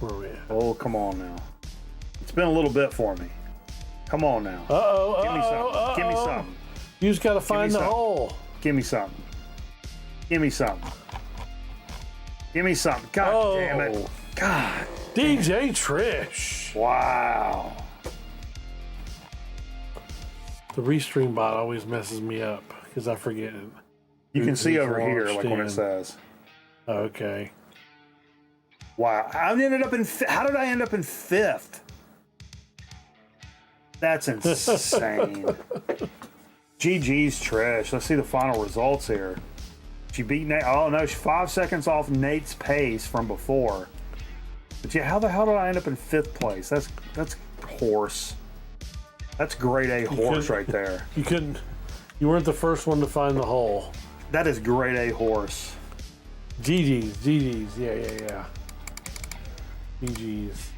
Where are we at? Oh, come on now. It's been a little bit for me. Come on now. Uh-oh, Give me something. Give me something. You just gotta find the something. hole. Give me something. Give me something. Give me something. God damn it. God. DJ Trish. Wow. The restream bot always messes me up because I forget it. You can see Who's over here, launched like when in. it says. Okay. Wow. I ended up in. How did I end up in 5th? That's insane. GG's Trish. Let's see the final results here. She beat Nate. Oh no, she's 5 seconds off Nate's pace from before. But yeah, how the hell did I end up in 5th place? That's horse. That's grade A horse right there. You weren't the first one to find the hole. That is grade A horse. GG's, yeah. GG's.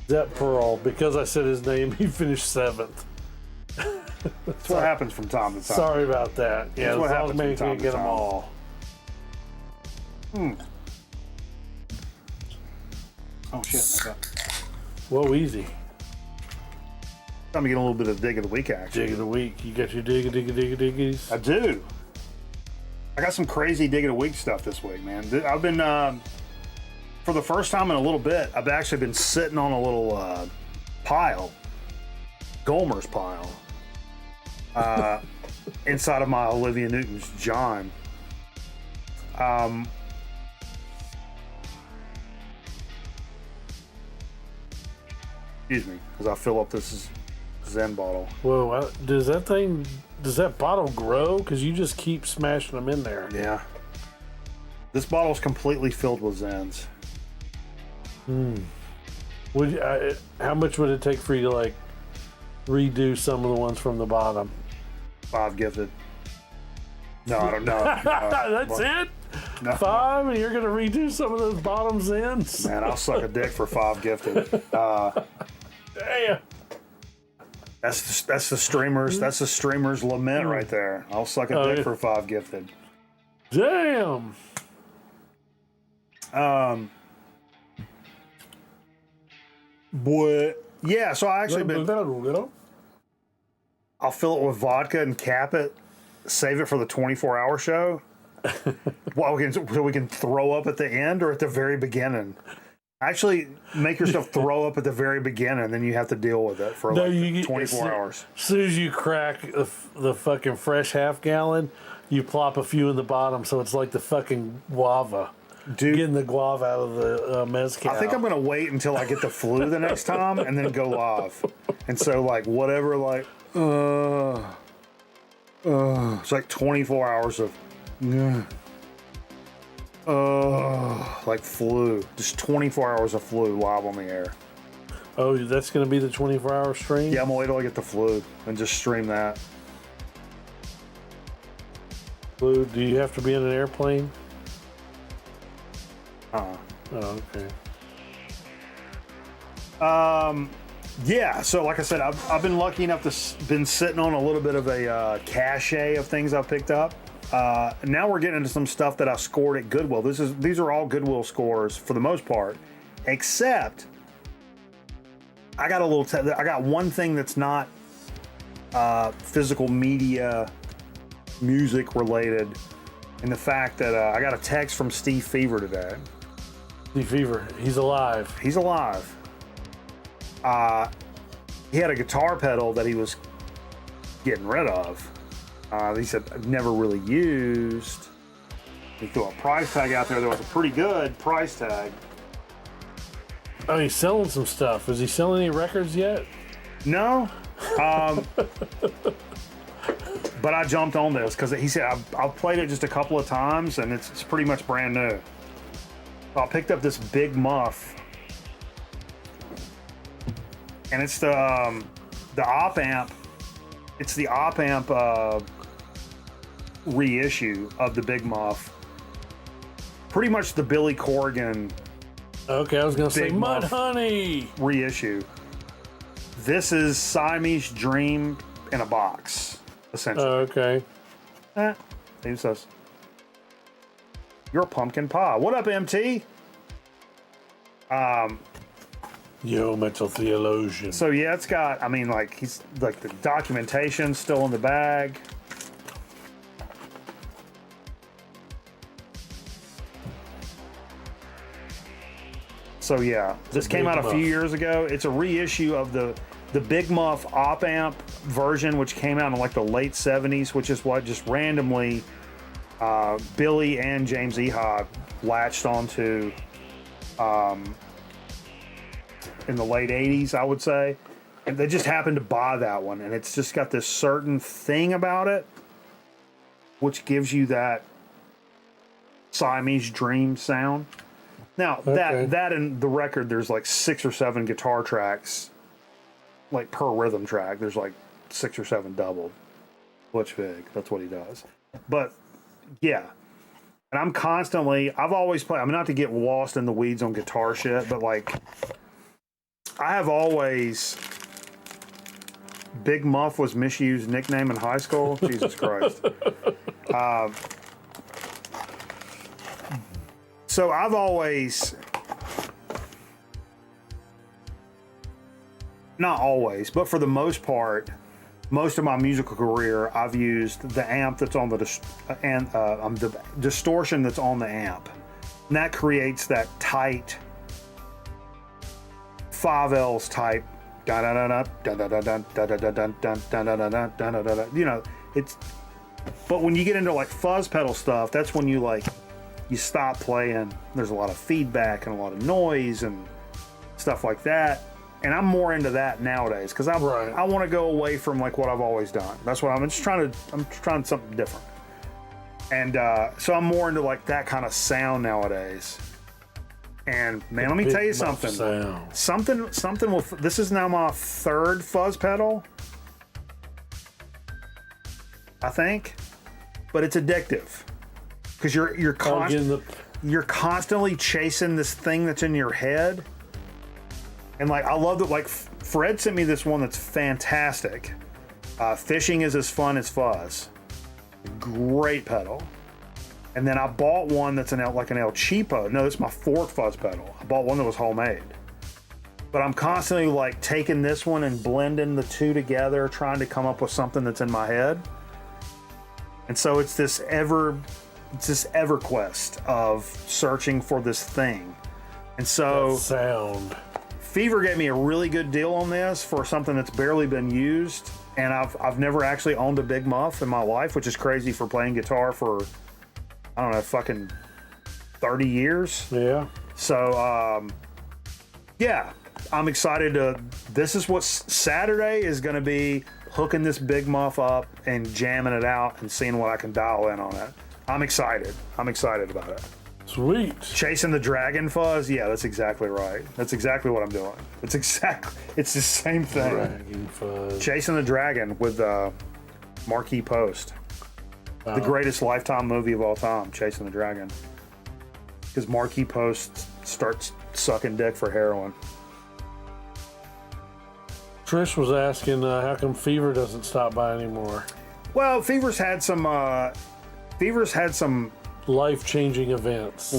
Zep Pearl, because I said his name, he finished 7th. That's what happens from time to time. Sorry about that. Yeah, That's what the happens man from time can't to get them time. all. Oh shit. Whoa, easy. Time to get a little bit of dig of the week action. Dig of the week. You got your diggies? I do. I got some crazy dig of the week stuff this week, man. I've been, for the first time in a little bit, I've actually been sitting on a little pile, Gomer's pile, inside of my Olivia Newton's John. Excuse me, as I fill up this Zen bottle. Whoa, does that bottle grow? Because you just keep smashing them in there. Yeah. This bottle's completely filled with Zens. How much would it take for you to like redo some of the ones from the bottom? 5 gifted. No, I don't know. That's it? No. 5, and you're gonna redo some of those bottom Zens? Man, I'll suck a dick for 5 gifted. Damn. That's the streamer's lament right there. I'll suck a dick for 5 gifted. Damn. Boy, yeah. So I actually I'll fill it with vodka and cap it, save it for the 24-hour show. So we can throw up at the end or at the very beginning. Actually, make yourself throw up at the very beginning, and then you have to deal with it for 24 hours. As soon as you crack the fucking fresh half gallon, you plop a few in the bottom, so it's like the fucking guava. Dude, getting the guava out of the mezcal. I think I'm gonna wait until I get the flu the next time, and then go live. And so, like, whatever, like, it's like 24 hours of, like flu. Just 24 hours of flu live on the air. Oh, that's going to be the 24-hour stream? Yeah, I'm going to wait till I get the flu and just stream that. Flu, do you have to be in an airplane? Oh, okay. Yeah, so like I said, I've been lucky enough to been sitting on a little bit of a cache of things I've picked up. Now we're getting into some stuff that I scored at Goodwill. These are all Goodwill scores for the most part, except I got I got one thing that's not physical media, music related, in the fact that I got a text from Steve Fever today. Steve Fever, he's alive. He's alive. He had a guitar pedal that he was getting rid of. He said, I've never really used. He threw a price tag out there that was a pretty good price tag. Oh, he's selling some stuff. Is he selling any records yet? No. But I jumped on this because he said, I've played it just a couple of times and it's pretty much brand new. So I picked up this Big Muff. And it's the op amp. It's the op amp reissue of the Big Muff. Pretty much the Billy Corgan. Okay, I was gonna say Big Muff Mudhoney reissue. This is Siamese Dream in a box, essentially. Okay. Who says? You're a pumpkin pie. What up, MT? Yo, mental theologian. So yeah, it's got, I mean, like, he's like the documentation's still in the bag. So yeah, this came out a few years ago. It's a reissue of the Big Muff op amp version, which came out in like the late 70s, which is what just randomly Billy and James Ehod latched onto in the late 80s, I would say. And they just happened to buy that one. And it's just got this certain thing about it, which gives you that Siamese Dream sound. Now, that in the record, there's like 6 or 7 guitar tracks, like per rhythm track. There's like 6 or 7 doubled. Butch Vig, that's what he does. But, yeah. And I've always played, I mean, not to get lost in the weeds on guitar shit, but like, I have always, Big Muff was misused nickname in high school. Jesus Christ. So I've always, not always, but for the most part, most of my musical career, I've used the amp that's on the distortion that's on the amp. And that creates that tight 5Ls type, you know, it's, but when you get into like fuzz pedal stuff, that's when you stop playing. There's a lot of feedback and a lot of noise and stuff like that. And I'm more into that nowadays because I want to go away from like what I've always done. That's what I'm trying something different. And so I'm more into like that kind of sound nowadays. And man, let me tell you something. Something will. This is now my 3rd fuzz pedal, I think, but it's addictive because you're constantly chasing this thing that's in your head. And like, I love that. Like, Fred sent me this one that's fantastic. Fishing is as fun as fuzz. Great pedal. And then I bought one that's like an El Cheapo. No, it's my 4th fuzz pedal. I bought one that was homemade. But I'm constantly like taking this one and blending the two together, trying to come up with something that's in my head. And so it's this EverQuest of searching for this thing. And so that sound. Fever gave me a really good deal on this for something that's barely been used. And I've never actually owned a Big Muff in my life, which is crazy for playing guitar for, I don't know, fucking 30 years. Yeah. So, yeah, I'm excited this is what Saturday is going to be, hooking this Big Muff up and jamming it out and seeing what I can dial in on it. I'm excited. I'm excited about it. Sweet. Chasing the Dragon fuzz? Yeah, that's exactly right. That's exactly what I'm doing. It's the same thing. Dragon fuzz. Chasing the Dragon with Marquis Post. The greatest Lifetime movie of all time, Chasing the Dragon. because Marquee Post starts sucking dick for heroin. Trish was asking how come Fever doesn't stop by anymore. Well, Fever's had some Life-changing events.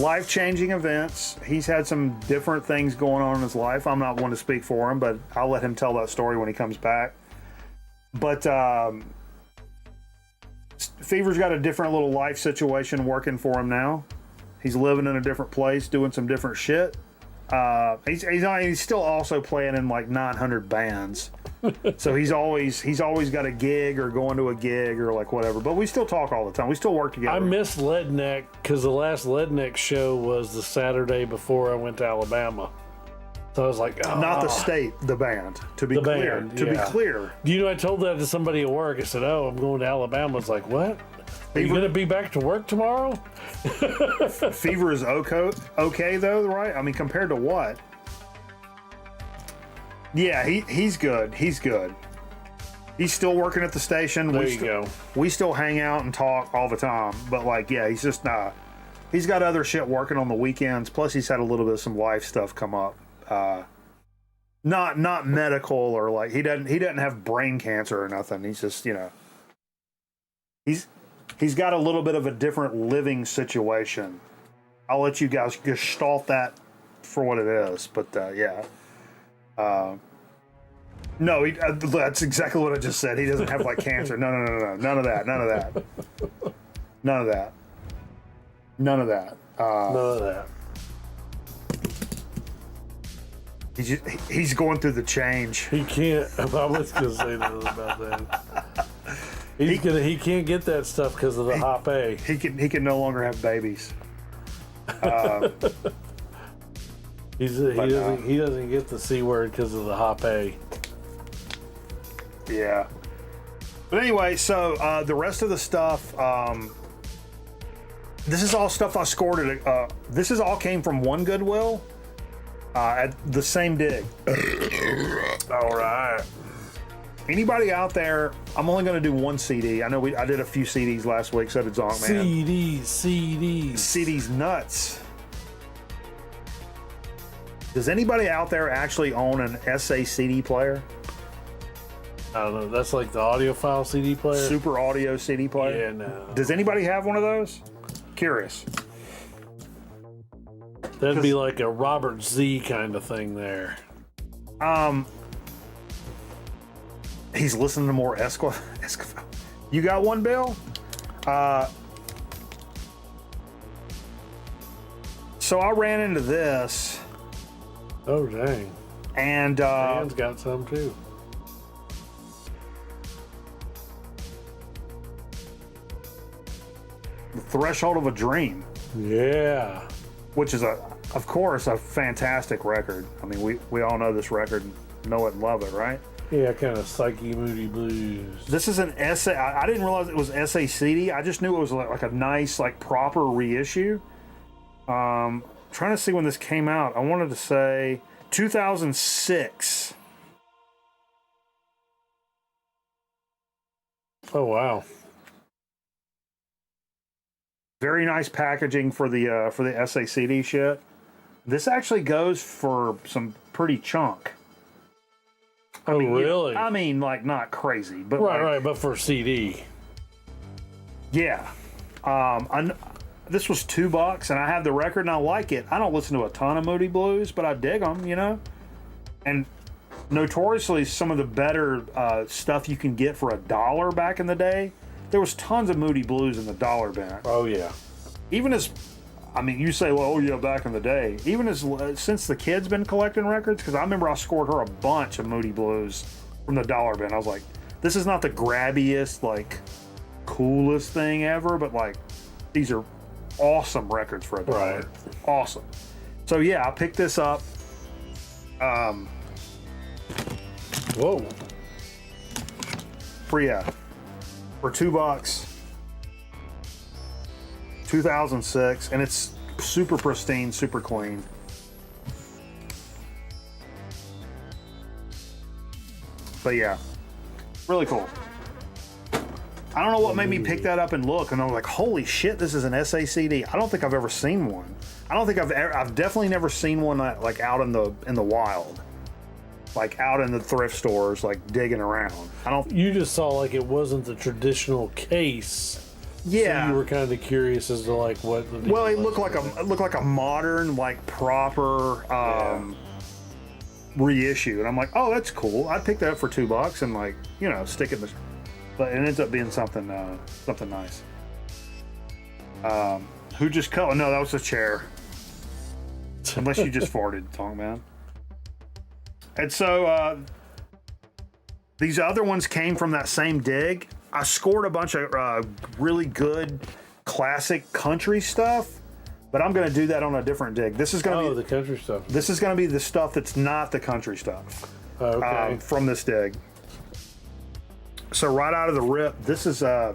He's had some different things going on in his life. I'm not one to speak for him, but I'll let him tell that story when he comes back. But Fever's got a different little life situation working for him now. He's living in a different place, doing some different shit. He's still also playing in like 900 bands. So he's always got a gig or going to a gig or like whatever. But we still talk all the time. We still work together. I miss Leadneck because the last Leadneck show was the Saturday before I went to Alabama. So I was like, oh. Not the state, the band. To be clear. Be clear. You know, I told that to somebody at work. I said, "Oh, I'm going to Alabama." It's like, what? Are you going to be back to work tomorrow? Fever is okay though, right? I mean, compared to what? Yeah, he's good. He's good. He's still working at the station. There you go. We still hang out and talk all the time. But like, yeah, he's just he's got other shit working on the weekends. Plus, he's had a little bit of some life stuff come up. Not medical or like he doesn't have brain cancer or nothing. He's just he's got a little bit of a different living situation. I'll let you guys gestalt that for what it is. But yeah. No, that's exactly what I just said. He doesn't have like cancer. No. None of that. None of that. None of that. He's going through the change. He can't. I was going to say that about that. He can't get that stuff because of the Hop A. He can no longer have babies. He doesn't get the C word because of the Hop A. Yeah. But anyway, so the rest of the stuff, this is all stuff I scored at. This is all came from one Goodwill at the same dig. All right. Anybody out there? I'm only going to do one CD. I know I did a few CDs last week. So did Zonkman. CDs nuts. Does anybody out there actually own an SA CD player? I don't know. That's like the audiophile CD player? Super audio CD player? Yeah, no. Does anybody have one of those? Curious. That'd be like a Robert Z kind of thing there. He's listening to more Esquivel. You got one, Bill? So I ran into this. Oh, dang. And Dan's got some too. The Threshold of a Dream. Yeah. Which is, of course, a fantastic record. I mean, we all know this record, know it and love it, right? Yeah, kind of psyche moody blues. This is an essay. I didn't realize it was SACD. I just knew it was like a nice, like proper reissue. Trying to see when this came out. I wanted to say 2006. Oh, wow. Very nice packaging for the SACD shit. This actually goes for some pretty chunk. Oh, really? I mean, like, not crazy, but right, but for CD. Yeah. This was $2, and I have the record, and I like it. I don't listen to a ton of Moody Blues, but I dig them, you know? And notoriously, some of the better stuff you can get for $1 back in the day, there was tons of Moody Blues in the dollar bin. Oh, yeah. Even as, I mean, you say, well, oh, yeah, back in the day. Even as since the kid's been collecting records, because I remember I scored her a bunch of Moody Blues from the dollar bin. I was like, this is not the grabbiest, like, coolest thing ever, but, like, these are awesome records for $1. Right. Awesome. So, yeah, I picked this up. Whoa. For $2. 2006, and it's super pristine, super clean. But yeah, really cool. I don't know what made me pick that up and look, and I was like, holy shit, this is an SACD. I don't think I've ever seen one. I don't think I've definitely never seen one like out in the wild, like out in the thrift stores, like digging around. I don't. You just saw like it wasn't the traditional case. Yeah. So you were kind of curious as to like what. Well, it looked like a modern, like proper reissue, and I'm like, oh, that's cool. I'd pick that up for $2 and like stick it in the. But it ends up being something nice. Who just cut? Oh, no, that was a chair. Unless you just farted, Tongue Man. And so these other ones came from that same dig. I scored a bunch of really good classic country stuff, but I'm going to do that on a different dig. This is going to be the country stuff. This is going to be the stuff that's not the country stuff. Okay. From this dig. So right out of the rip, this is a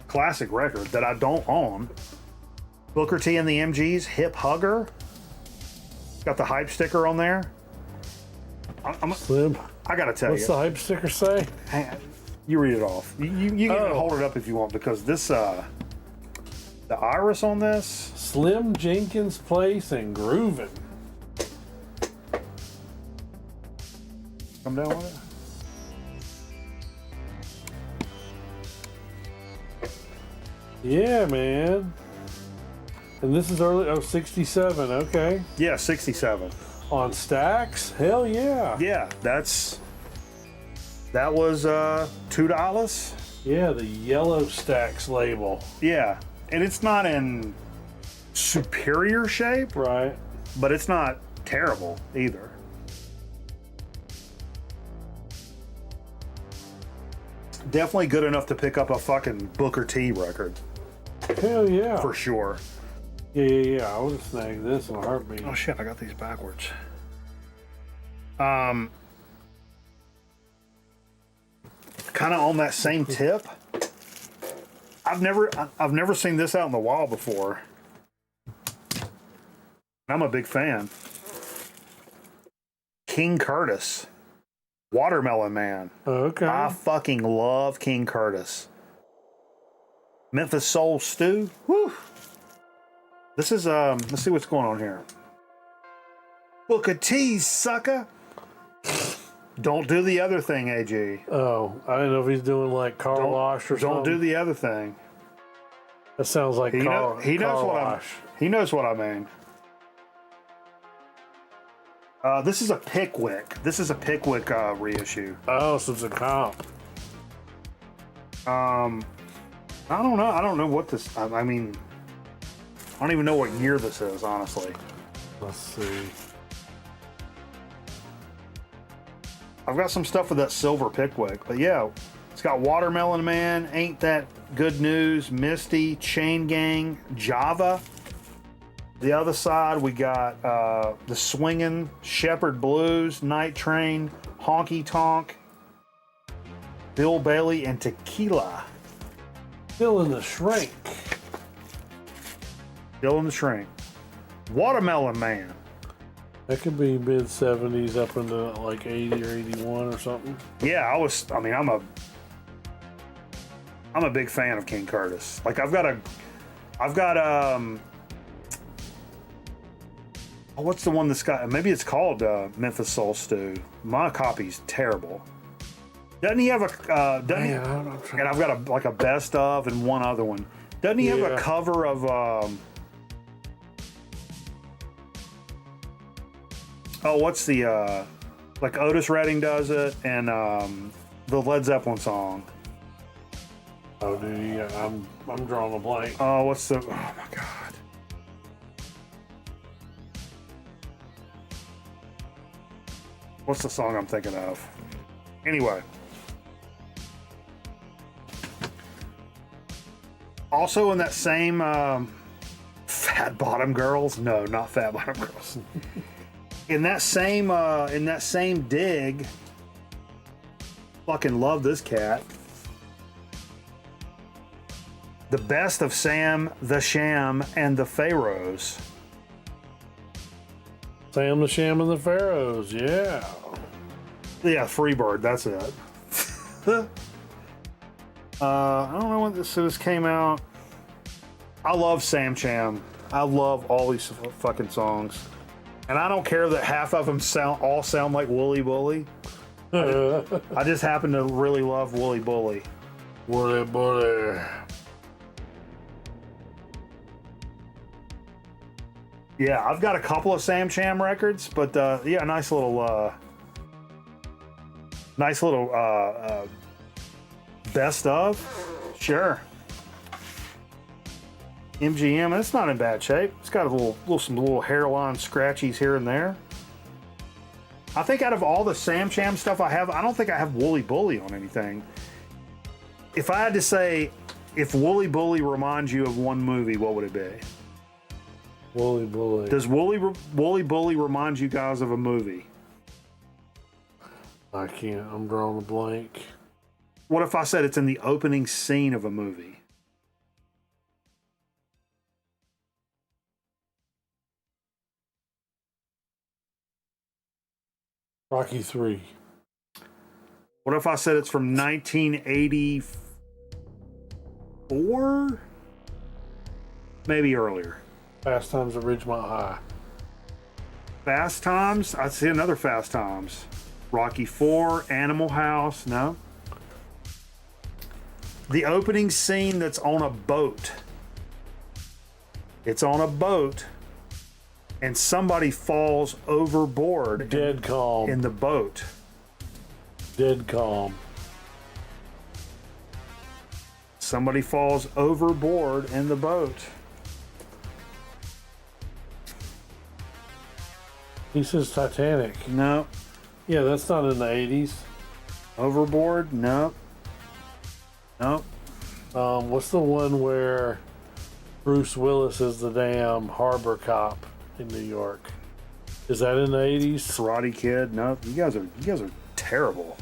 classic record that I don't own. Booker T and the MGs, Hip Hugger. Got the hype sticker on there. Slim. I gotta tell What's you. the hype sticker say? You read it off. You can hold it up if you want, because this the iris on this. Slim Jenkins Place and Groovin'. Come down with it. Yeah, man. And this is early, 67, okay. Yeah, 67. On stacks? Hell yeah. Yeah, that was $2. Yeah, the yellow stacks label. Yeah, and it's not in superior shape, Right. but it's not terrible either. Definitely good enough to pick up a fucking Booker T record, Hell yeah. for sure. Yeah. I would have snagged this in a heartbeat. Oh shit, I got these backwards. Kind of on that same tip. I've never seen this out in the wild before. I'm a big fan. King Curtis, Watermelon Man. Okay. I fucking love King Curtis. Memphis Soul Stew. Whew. This is let's see what's going on here. Booker T, sucker. Don't do the other thing, AG. Oh, I don't know if he's doing like car wash or something. Don't do the other thing. That sounds like He car knows what wash. he knows what I mean. This is a Pickwick. This is a Pickwick reissue. Oh, so it's a comp. I don't know. I don't know what this. I mean, I don't even know what year this is, honestly. Let's see. I've got some stuff with that silver Pickwick, but yeah, it's got Watermelon Man, Ain't That Good News, Misty, Chain Gang, Java. The other side, we got the Swingin', Shepherd Blues, Night Train, Honky Tonk, Bill Bailey, and Tequila. Still in the shrink. Still in the Shrink. Watermelon Man. That could be mid 70s up into like 80 or 81 or something. Yeah, I'm a big fan of King Curtis. Like I've got what's the one that's got, maybe it's called Memphis Soul Stew. My copy's terrible. Doesn't he have a and I've got a best of and one other one. Doesn't he have a cover of what's the like Otis Redding does it, and the Led Zeppelin song. Oh, dude, yeah, I'm drawing a blank. Oh, what's the? Oh my god. What's the song I'm thinking of? Anyway. Also in that same Fat Bottom Girls. No, not Fat Bottom Girls. in that same dig. Fucking love this cat. The Best of Sam the Sham and the Pharaohs. Sam the Sham and the Pharaohs, yeah. Yeah, Freebird, that's it. I don't know when this came out. I love Sam Sham I love all these fucking songs. And I don't care that half of them sound like Wooly Bully. I just happen to really love Wooly Bully. Bully, bully. Yeah, I've got a couple of Sam Sham records, but yeah, nice little best of. Sure. MGM, it's not in bad shape. It's got some little hairline scratchies here and there. I think out of all the Sam Sham stuff I have, I don't think I have Wooly Bully on anything. If I had to say, if Wooly Bully reminds you of one movie, what would it be? Wooly Bully. Does Wooly Bully remind you guys of a movie? I can't. I'm drawing a blank. What if I said it's in the opening scene of a movie? Rocky 3. What if I said it's from 1984? Maybe earlier. Fast Times at Ridgemont High. Fast Times? I'd see another Fast Times. Rocky 4, Animal House, no. The opening scene that's on a boat. It's on a boat, and somebody falls overboard. Dead calm. In the boat. Dead calm. Somebody falls overboard in the boat. He says Titanic. No. Yeah, that's not in the 80s. Overboard? No. No. What's the one where Bruce Willis is the damn harbor cop in New York? Is that in the 80s? Karate Kid? No. You guys are terrible.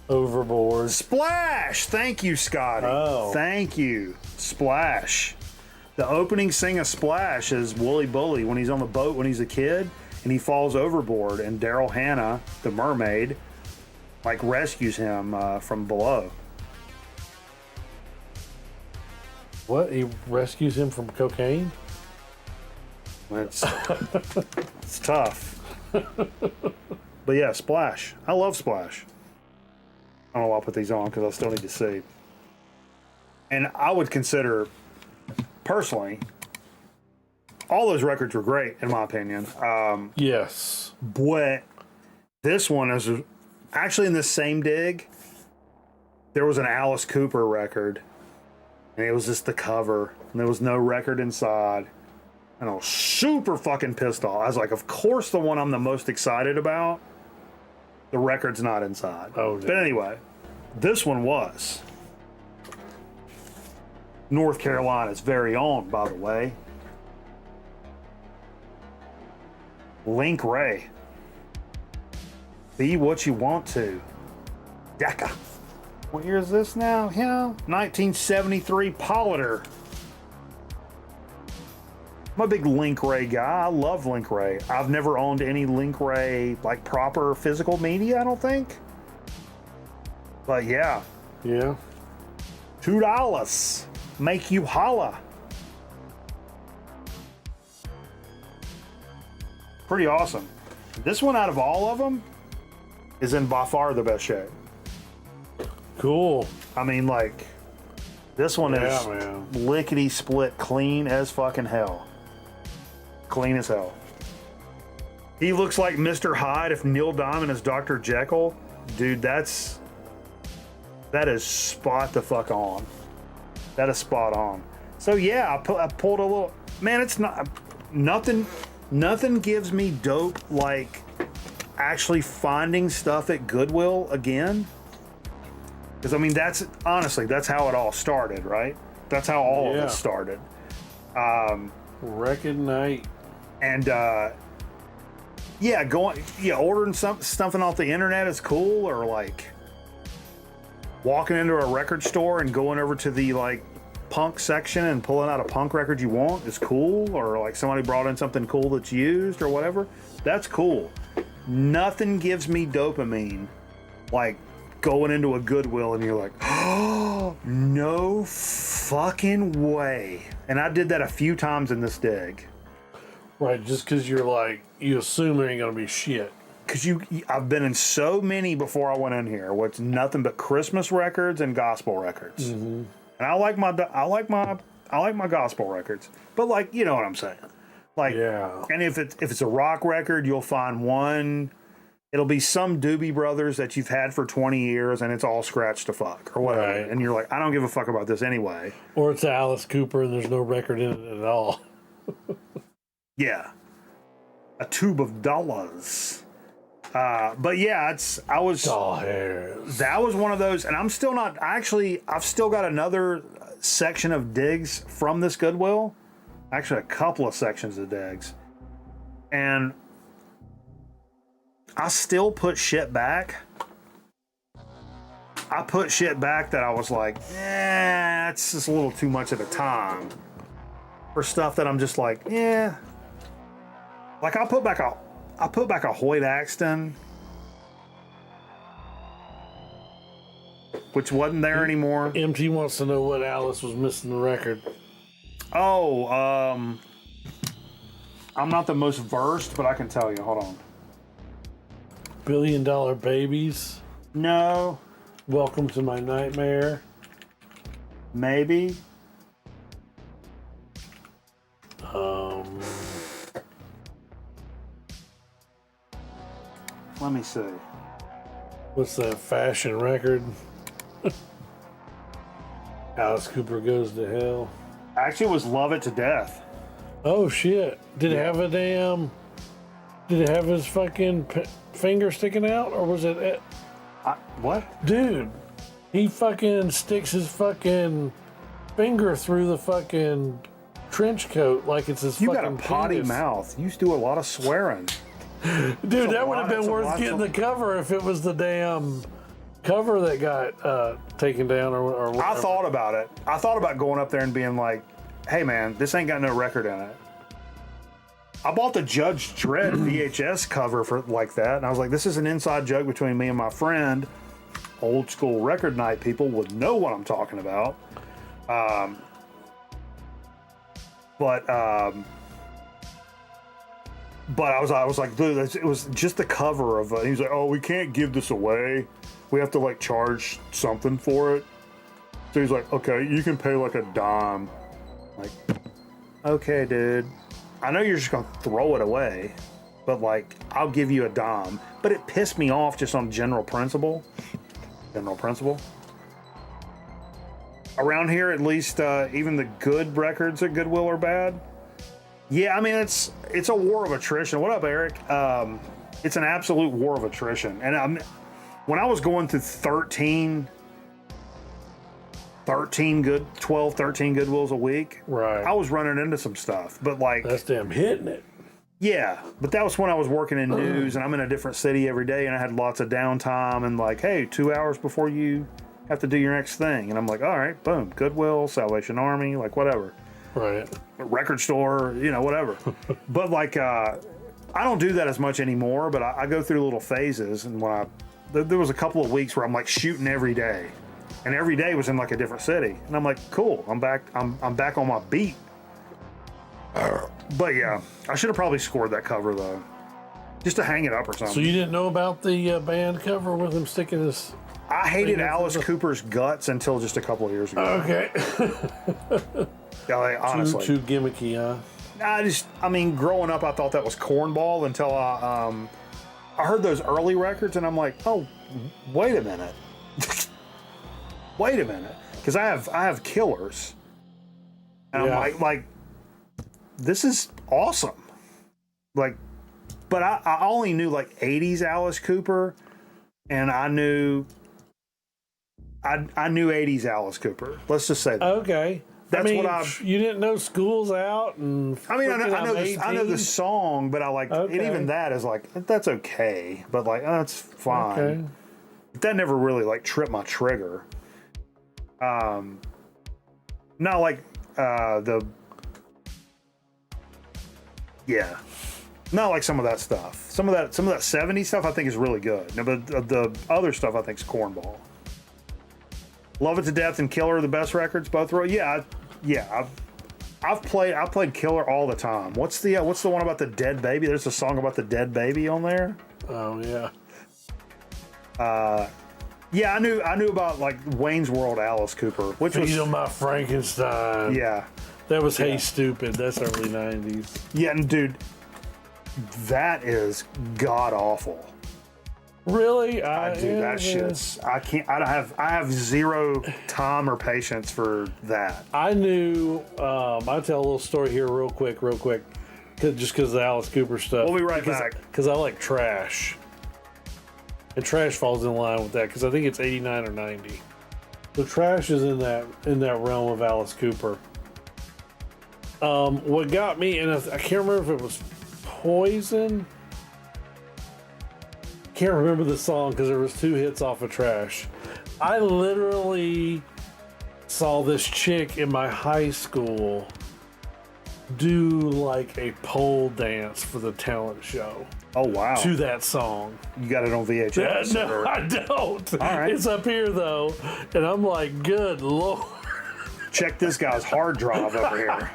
Overboard. Splash! Thank you, Scotty. Oh. Thank you. Splash. The opening scene of Splash is Wooly Bully when he's on the boat when he's a kid and he falls overboard and Daryl Hannah, the mermaid, like rescues him from below. What? He rescues him from cocaine? It's tough. But yeah, Splash. I love Splash. I don't know why I'll put these on because I still need to see. And I would consider, personally, all those records were great, in my opinion. Yes. But this one is actually in the same dig. There was an Alice Cooper record, and it was just the cover, and there was no record inside. And I was super fucking pissed off. I was like, of course the one I'm the most excited about, the record's not inside. Oh, but anyway, this one was. North Carolina's very own, by the way. Link Ray. Be what you want to. Daka. What year is this now? 1973 Pollitter. I'm a big Link Ray guy. I love Link Ray. I've never owned any Link Ray, like proper physical media, I don't think. But yeah. Yeah. $2. Make you holla. Pretty awesome. This one out of all of them is in by far the best shape. Cool. I mean, like, this one is man. lickety split clean as fucking hell. Clean as hell. He looks like Mr. Hyde if Neil Diamond is Dr. Jekyll. Dude, that is spot the fuck on. That is spot on. So yeah, I pulled a little, man, it's not, nothing gives me dope like actually finding stuff at Goodwill again. Because I mean, that's how it all started, right? That's how all of it started. Record night. And ordering something off the internet is cool, or like walking into a record store and going over to the like punk section and pulling out a punk record you want is cool, or like somebody brought in something cool that's used or whatever. That's cool. Nothing gives me dopamine like going into a Goodwill and you're like, oh, no fucking way. And I did that a few times in this dig. Right, just because you're like, you assume there ain't going to be shit. Because I've been in so many before I went in here. What's nothing but Christmas records and gospel records. Mm-hmm. And I like my gospel records. But like, you know what I'm saying. Like, yeah. And if it's a rock record, you'll find one. It'll be some Doobie Brothers that you've had for 20 years, and it's all scratched to fuck or whatever. Right. And you're like, I don't give a fuck about this anyway. Or it's Alice Cooper, and there's no record in it at all. Yeah, a tube of dollars. But yeah, Doll hairs. That was one of those, and I'm still not. Actually, I've still got another section of digs from this Goodwill. Actually, a couple of sections of digs, and I still put shit back. I put shit back that I was like, it's just a little too much at a time. For stuff that I'm just like, Like I put back a Hoyt Axton, which wasn't there anymore. MT wants to know what Alice was missing the record. Oh, I'm not the most versed, but I can tell you. Hold on. $1 Billion Babies. No. Welcome to My Nightmare. Maybe. Let me see. What's that fashion record? Alice Cooper Goes to Hell. Actually, it was Love It to Death. Oh shit! Did it have a damn? Did it have his fucking finger sticking out, or was it? What? Dude, he fucking sticks his fucking finger through the fucking trench coat like it's his You fucking got a potty penis. mouth. You used to do a lot of swearing. Dude, that would have been worth getting the cover if it was the damn cover that got taken down or whatever. I thought about it. I thought about going up there and being like, hey man, this ain't got no record in it. I bought the Judge Dredd VHS cover for like that, and I was like, this is an inside joke between me and my friend. Old school record night people would know what I'm talking about. But I was like, dude, it was just the cover of. He was like, oh, we can't give this away. We have to like charge something for it. So he's like, okay, you can pay like a dime. Like, okay, dude. I know you're just gonna throw it away, but like, I'll give you a dime. But it pissed me off just on general principle. Around here, at least, even the good records at Goodwill are bad. Yeah, I mean, it's a war of attrition. What up, Eric? It's an absolute war of attrition. And when I was going through 13 Goodwills a week, right, I was running into some stuff. But like, that's damn hitting it. Yeah, but that was when I was working in news, and I'm in a different city every day, and I had lots of downtime, and like, hey, 2 hours before you have to do your next thing. And I'm like, all right, boom, Goodwill, Salvation Army, like whatever. Right. Record store, whatever. But like, I don't do that as much anymore, but I go through little phases. And when there was a couple of weeks where I'm like shooting every day, and every day was in like a different city. And I'm like, cool, I'm back on my beat. But yeah, I should have probably scored that cover though, just to hang it up or something. So you didn't know about the band cover with him sticking his... I hated Alice Cooper's guts until just a couple of years ago. Okay. Yeah, like, honestly. Too gimmicky, huh? Growing up, I thought that was cornball until I heard those early records, and I'm like, oh, wait a minute. Wait a minute. Because I have Killers. And yeah. I'm like, this is awesome. Like, but I only knew like 80s Alice Cooper, and I knew 80s Alice Cooper. Let's just say that. Okay. That's you didn't know School's Out, and I know the song, but I like okay. And even that is like that's okay, but like that's fine. Okay. That never really like tripped my trigger. Not like Not like some of that stuff. Some of that 70s stuff I think is really good. No, but the other stuff I think is cornball. Love It to Death and Killer are the best records. Both were. I've played Killer all the time. What's the one about the dead baby? There's a song about the dead baby on there. Oh yeah. Yeah, I knew about like Wayne's World, Alice Cooper, which was Feed 'em My Frankenstein. yeah. That was Hey Stupid. That's early 90s. Yeah, and dude, that is god awful. Really? Dude, that shit's. I can't. I have zero time or patience for that. I knew. I'll tell a little story here, real quick, just because of the Alice Cooper stuff. We'll be right back. Because I like Trash, and Trash falls in line with that because I think it's 89 or 90. So Trash is in that realm of Alice Cooper. What got me, and I can't remember if it was Poison. Can't remember the song because there was 2 hits off of Trash. I literally saw this chick in my high school do like a pole dance for the talent show. Oh wow! To that song. You got it on VHS? No, I don't. All right. It's up here though, and I'm like, good lord. Check this guy's hard drive over here.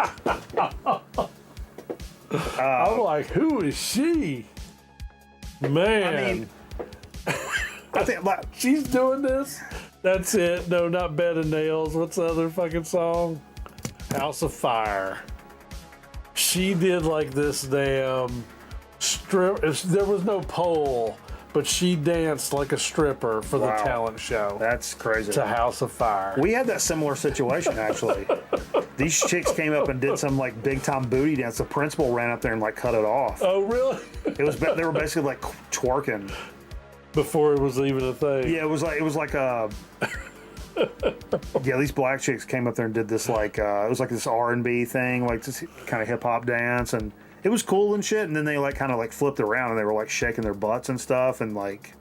I'm like, who is she? Man, I mean, I think like, she's doing this. That's it. No, not Bed of Nails. What's the other fucking song? House of Fire. She did like this damn strip. There was no pole, but she danced like a stripper for the talent show. That's crazy. To House of Fire. We had that similar situation actually. These chicks came up and did some like big time booty dance. The principal ran up there and like cut it off. Oh really? They were basically like twerking before it was even a thing. Yeah, it was like a. Yeah, these black chicks came up there and did this like it was like this R&B thing, like this kind of hip hop dance, and it was cool and shit. And then they like kind of like flipped around and they were like shaking their butts and stuff, and like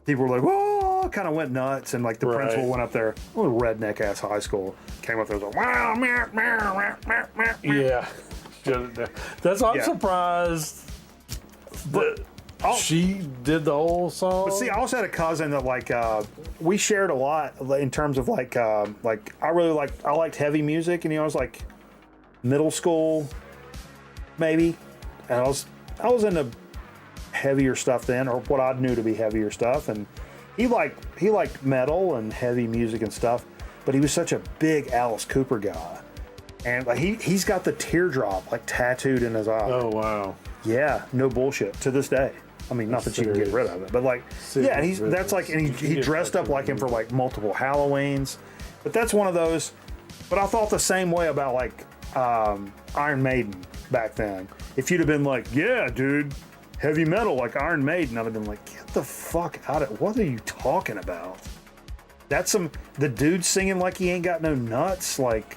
people were like, "Whoa!" kind of went nuts, and like the principal went up there, a little redneck ass high school, came up there and was like, "Wow, meow, meow, meow, meow, meow." Yeah, that's why I'm surprised that she did the whole song. But see, I also had a cousin that like we shared a lot in terms of like I liked heavy music, and I was like middle school maybe, and I was into heavier stuff then, or what I knew to be heavier stuff, and he liked metal and heavy music and stuff, but he was such a big Alice Cooper guy, and like he's got the teardrop like tattooed in his eye. Oh wow. Yeah, no bullshit to this day. I mean, not that you can get rid of it, but like, yeah, and he dressed up like him for like multiple Halloweens, but that's one of those. But I thought the same way about like Iron Maiden back then. If you'd have been like, yeah, dude, heavy metal like Iron Maiden, I'd have been like, get the fuck out of it. What are you talking about? That's the dude singing like he ain't got no nuts. Like,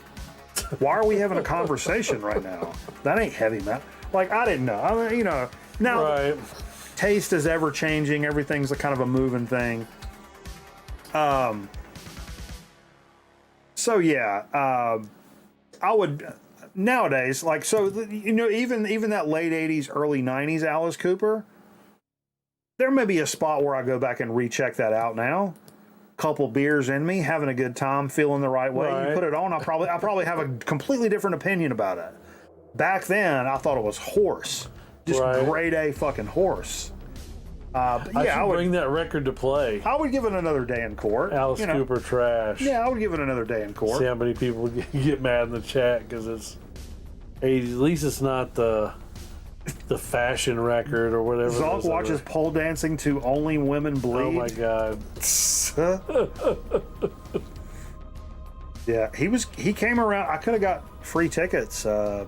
why are we having a conversation right now? That ain't heavy metal. Like, I didn't know. I mean, now. Right. Taste is ever changing. Everything's a kind of a moving thing. So yeah, I would nowadays like even that late '80s, early '90s Alice Cooper. There may be a spot where I go back and recheck that out now. Couple beers in me, having a good time, feeling the right way. Right. You put it on, I probably have a completely different opinion about it. Back then, I thought it was horse. Just grade A fucking horse. I would bring that record to play. I would give it another day in court. Alice Cooper Trash. Yeah, I would give it another day in court. See how many people get mad in the chat because it's 80s. At least it's not the fashion record or whatever. Zonk watches pole dancing to Only Women Bleed. Oh my god. Yeah, he came around. I could have got free tickets. Or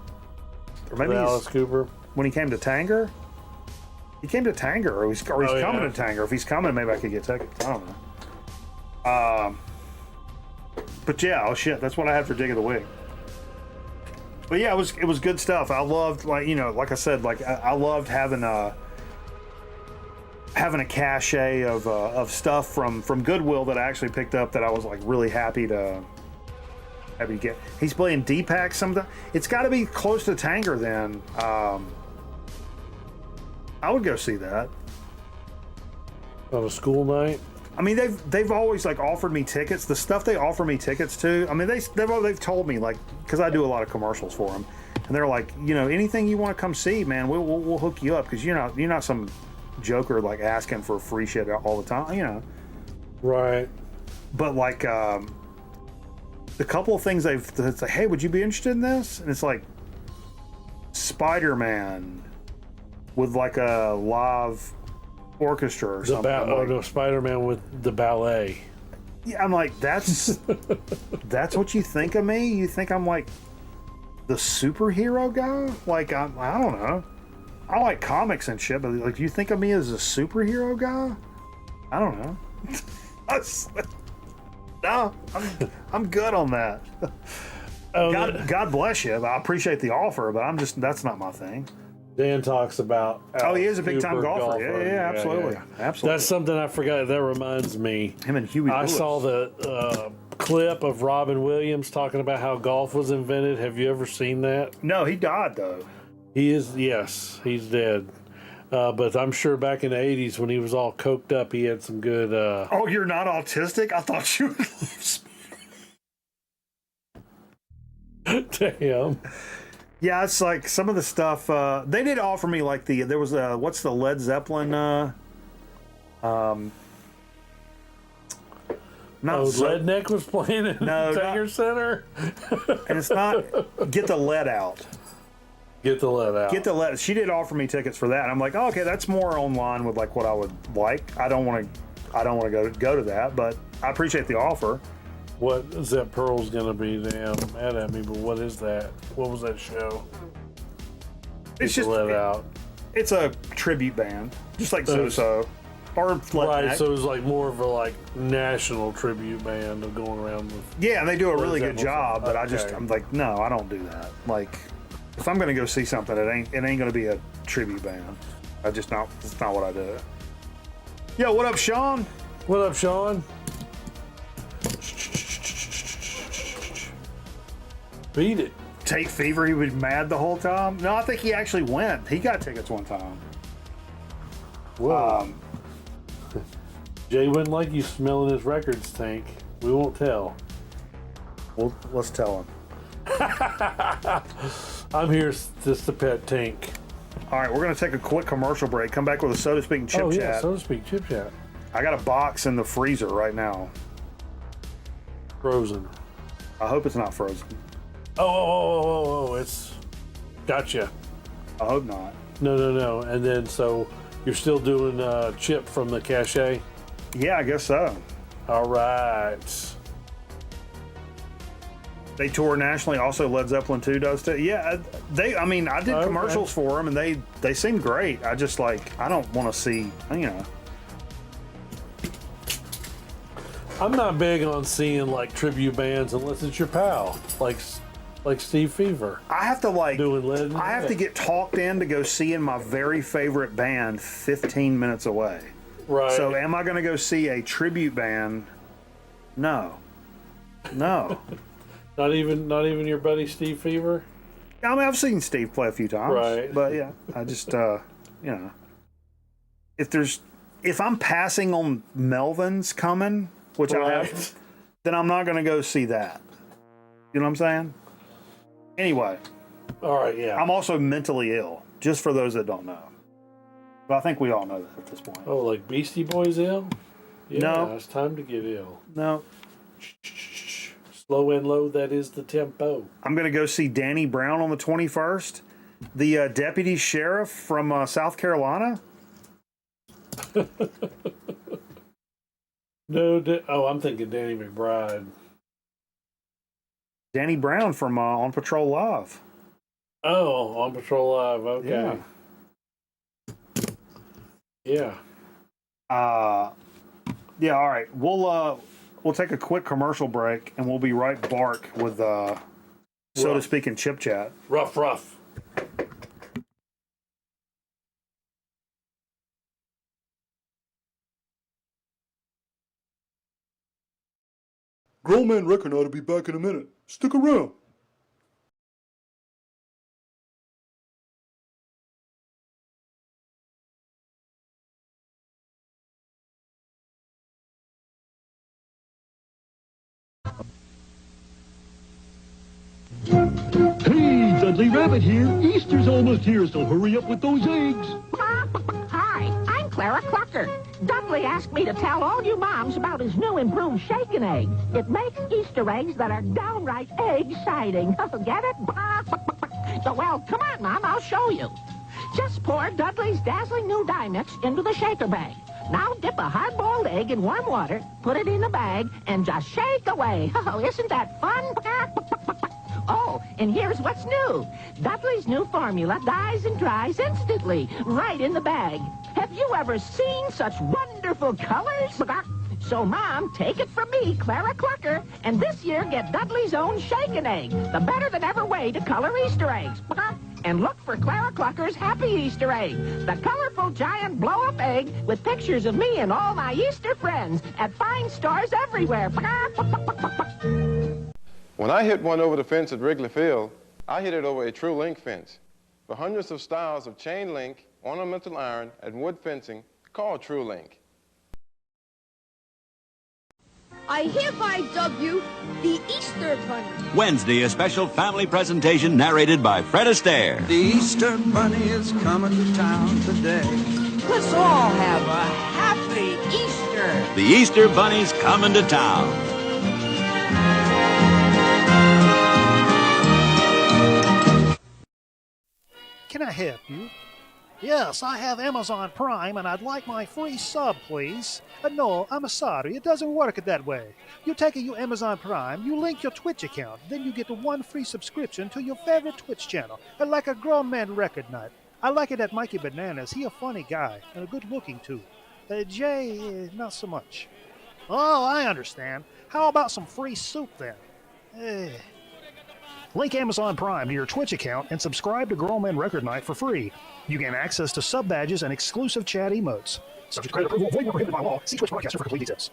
maybe Alice Cooper. When he came to Tanger? He came to Tanger, or he's coming to Tanger. If he's coming, maybe I could get tickets. I don't know. But yeah, oh shit, that's what I had for Dig of the Week. But yeah, it was good stuff. I loved, like I said, like I loved having a cachet of stuff from Goodwill that I actually picked up that I was like really happy to get. He's playing D-Pack sometime. It's got to be close to Tanger then. I would go see that. On a school night? I mean, they've always like offered me tickets. The stuff they offer me tickets to. I mean, they've told me like because I do a lot of commercials for them, and they're like, you know, anything you want to come see, man, we'll hook you up because you're not some joker like asking for free shit all the time, you know. Right. But like the couple of things it's like, hey, would you be interested in this? And it's like Spider-Man with like a live orchestra or something. Or the Spider-Man with the ballet. Yeah, I'm like, that's what you think of me? You think I'm like the superhero guy? Like I don't know. I like comics and shit, but like, you think of me as a superhero guy? I don't know. No, I'm good on that. God bless you. I appreciate the offer, but that's not my thing. Dan talks about. Oh, he is a big time golfer. Yeah, absolutely. Absolutely. That's something I forgot. That reminds me. Him and Huey I Lewis. saw the clip of Robin Williams talking about how golf was invented. Have you ever seen that? No, he died though. Yes, he's dead. But I'm sure back in the 80s when he was all coked up, he had some good. Oh, you're not autistic? I thought you were. Damn. Yeah, it's like some of the stuff they did offer me. Like there was what's the Led Zeppelin? Redneck was playing in the Tanger Center. And it's not Get the Lead Out. Get the Lead Out. Get the Lead. She did offer me tickets for that. I'm like, oh, okay, that's more on line with like what I would like. I don't want to go to that, but I appreciate the offer. What Zep Pearl's gonna be damn mad at me, but what is that? What was that show? It's just Let Out. It's a tribute band, just like So. Or right, so it was like more of a like national tribute band of going around with. Yeah, and they do a really good Zeppelin. job, but Okay. I'm like, no, I don't do that. Like, if I'm gonna go see something, it ain't gonna be a tribute band. It's not what I do. Yo, what up, Sean? What up, Sean? Beat it. Tate Fever, he was mad the whole time. No, I think he actually went. He got tickets one time. Whoa. Jay wouldn't like you smelling his records, Tank. We won't tell. Well, let's tell him. I'm here just to pet Tank. All right, we're gonna take a quick commercial break. Come back with a So to Speak and Chip Chat. Yeah, so to speak, Chip Chat. I got a box in the freezer right now. Frozen. I hope it's not frozen. Oh, it's gotcha. I hope not. No. And then so you're still doing Chip from the Cache? Yeah, I guess so. All right. They tour nationally. Also, Led Zeppelin 2 does too. Yeah, I mean, I did commercials for them, and they seem great. I just like, I don't want to see, you know. I'm not big on seeing like tribute bands unless it's your pal, like Steve Fever. I have to like, doing Led in the I have to get talked in to go see in my very favorite band 15 minutes away. Right. So, am I going to go see a tribute band? No. Not even your buddy Steve Fever? I mean, I've seen Steve play a few times. Right. But yeah, I just, you know, if I'm passing on Melvin's coming, which I have, then I'm not going to go see that. You know what I'm saying? Anyway. All right, yeah. I'm also mentally ill, just for those that don't know. But I think we all know that at this point. Oh, like Beastie Boys ill? Yeah, No. it's time to get ill. No. Slow and low, that is the tempo. I'm going to go see Danny Brown on the 21st, the deputy sheriff from South Carolina. No, I'm thinking Danny McBride. Danny Brown from On Patrol Live. Oh, On Patrol Live, okay. Yeah. Yeah, all right. We'll take a quick commercial break, and we'll be right back with, so to speak, in Chip Chat. Rough. Grown Man Reckon ought to be back in a minute. Stick around. Dudley Rabbit here. Easter's almost here, so hurry up with those eggs. Hi, I'm Clara Clucker. Dudley asked me to tell all you moms about his new improved shaken egg. It makes Easter eggs that are downright egg-siding. Get it? So, well, come on, Mom, I'll show you. Just pour Dudley's dazzling new dye mix into the shaker bag. Now dip a hard-boiled egg in warm water, put it in the bag, and just shake away. Oh, isn't that fun? Oh, and here's what's new. Dudley's new formula dyes and dries instantly, right in the bag. Have you ever seen such wonderful colors? So, Mom, take it from me, Clara Clucker, and this year get Dudley's own shaken egg, the better-than-ever way to color Easter eggs. And look for Clara Clucker's Happy Easter Egg, the colorful giant blow-up egg with pictures of me and all my Easter friends at fine stores everywhere. When I hit one over the fence at Wrigley Field, I hit it over a true link fence. For hundreds of styles of chain link, ornamental iron, and wood fencing, call True Link. I hereby dub you the Easter Bunny. Wednesday, a special family presentation narrated by Fred Astaire. The Easter Bunny is coming to town today. Let's all have a happy Easter. The Easter Bunny's coming to town. Can I help you? Yes, I have Amazon Prime, and I'd like my free sub, please. No, I'm sorry, it doesn't work that way. You take your Amazon Prime, you link your Twitch account, then you get one free subscription to your favorite Twitch channel, like a grown man record night. I like it at Mikey Bananas. He a funny guy, and a good-looking too. Jay, not so much. Oh, I understand. How about some free soup, then? Link Amazon Prime to your Twitch account and subscribe to Grown Man Record Night for free. You gain access to sub badges and exclusive chat emotes. Subject to credit approval, void where prohibited by law. See Twitch Broadcaster for complete details.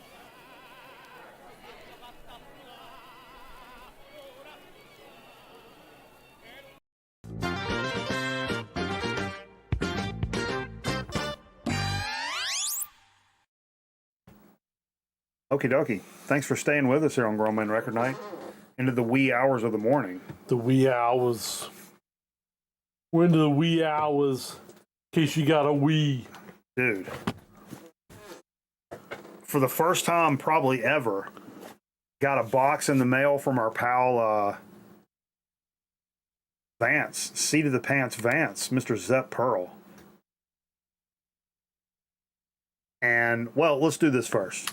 Okie dokie. Thanks for staying with us here on Grown Man Record Night into the wee hours of the morning. The wee hours. We're into the wee hours, in case you got a wee. Dude. For the first time probably ever, got a box in the mail from our pal Vance, Seat of the Pants Vance, Mr. Zep Pearl. And, well, let's do this first.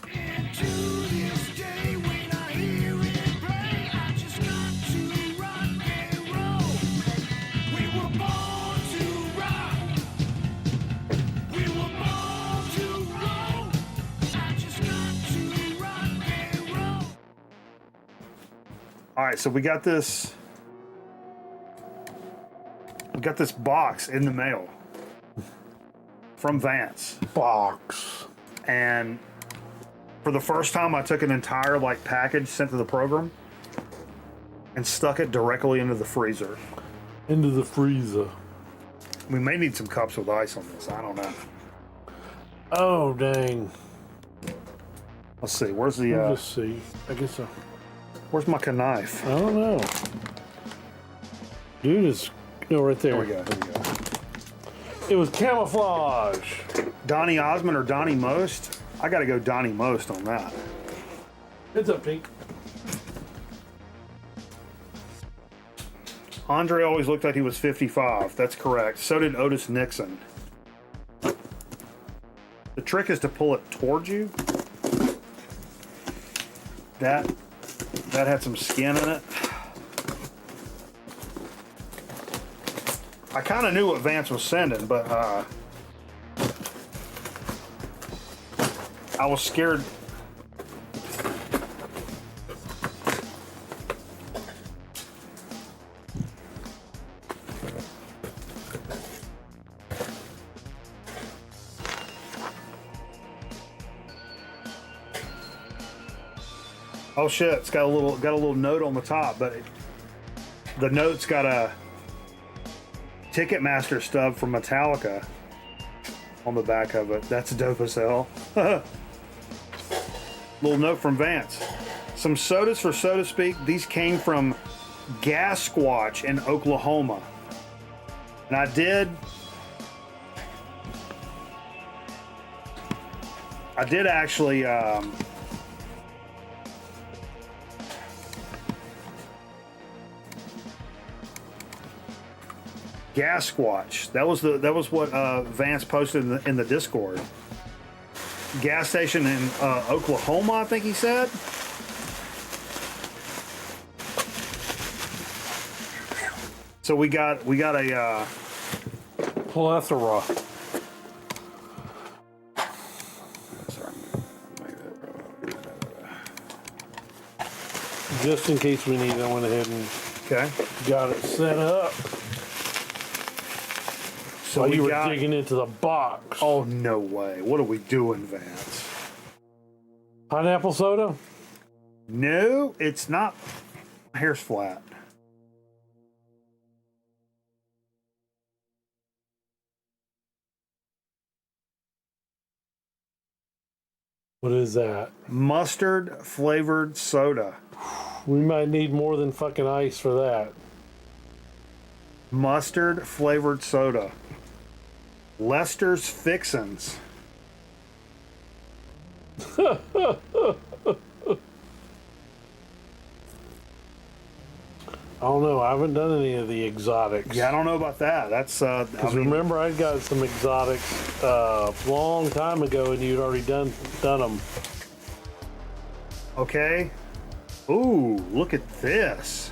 All right, so we got this box in the mail from Vance. Box. And for the first time, I took an entire package sent to the program and stuck it directly into the freezer. Into the freezer. We may need some cups with ice on this. I don't know. Oh, dang. Let's see. Where's the... Let's see. I guess so. Where's my knife? I don't know. Dude, it's right there. There we go. It was camouflage. Donnie Osmond or Donnie Most? I got to go Donnie Most on that. It's up, Pink. Andre always looked like he was 55. That's correct. So did Otis Nixon. The trick is to pull it towards you. That had some skin in it. I kind of knew what Vance was sending, but I was scared. Oh shit! It's got a little note on the top, but the note's got a Ticketmaster stub from Metallica on the back of it. That's dope as hell. Little note from Vance. Some sodas for So to Speak. These came from gas squatch in Oklahoma. And I did actually gas squatch. That was what Vance posted in the Discord. Gas station in Oklahoma, I think he said. So we got a plethora. Just in case we need it, I went ahead and got it set up. So you were digging into the box. Oh, no way. What are we doing, Vance? Pineapple soda? No, it's not. My hair's flat. What is that? Mustard flavored soda. We might need more than fucking ice for that. Mustard flavored soda. Lester's Fixins. I don't know. I haven't done any of the exotics. Yeah, I don't know about that. That's because remember I got some exotics a long time ago, and you'd already done them. Okay. Ooh, look at this.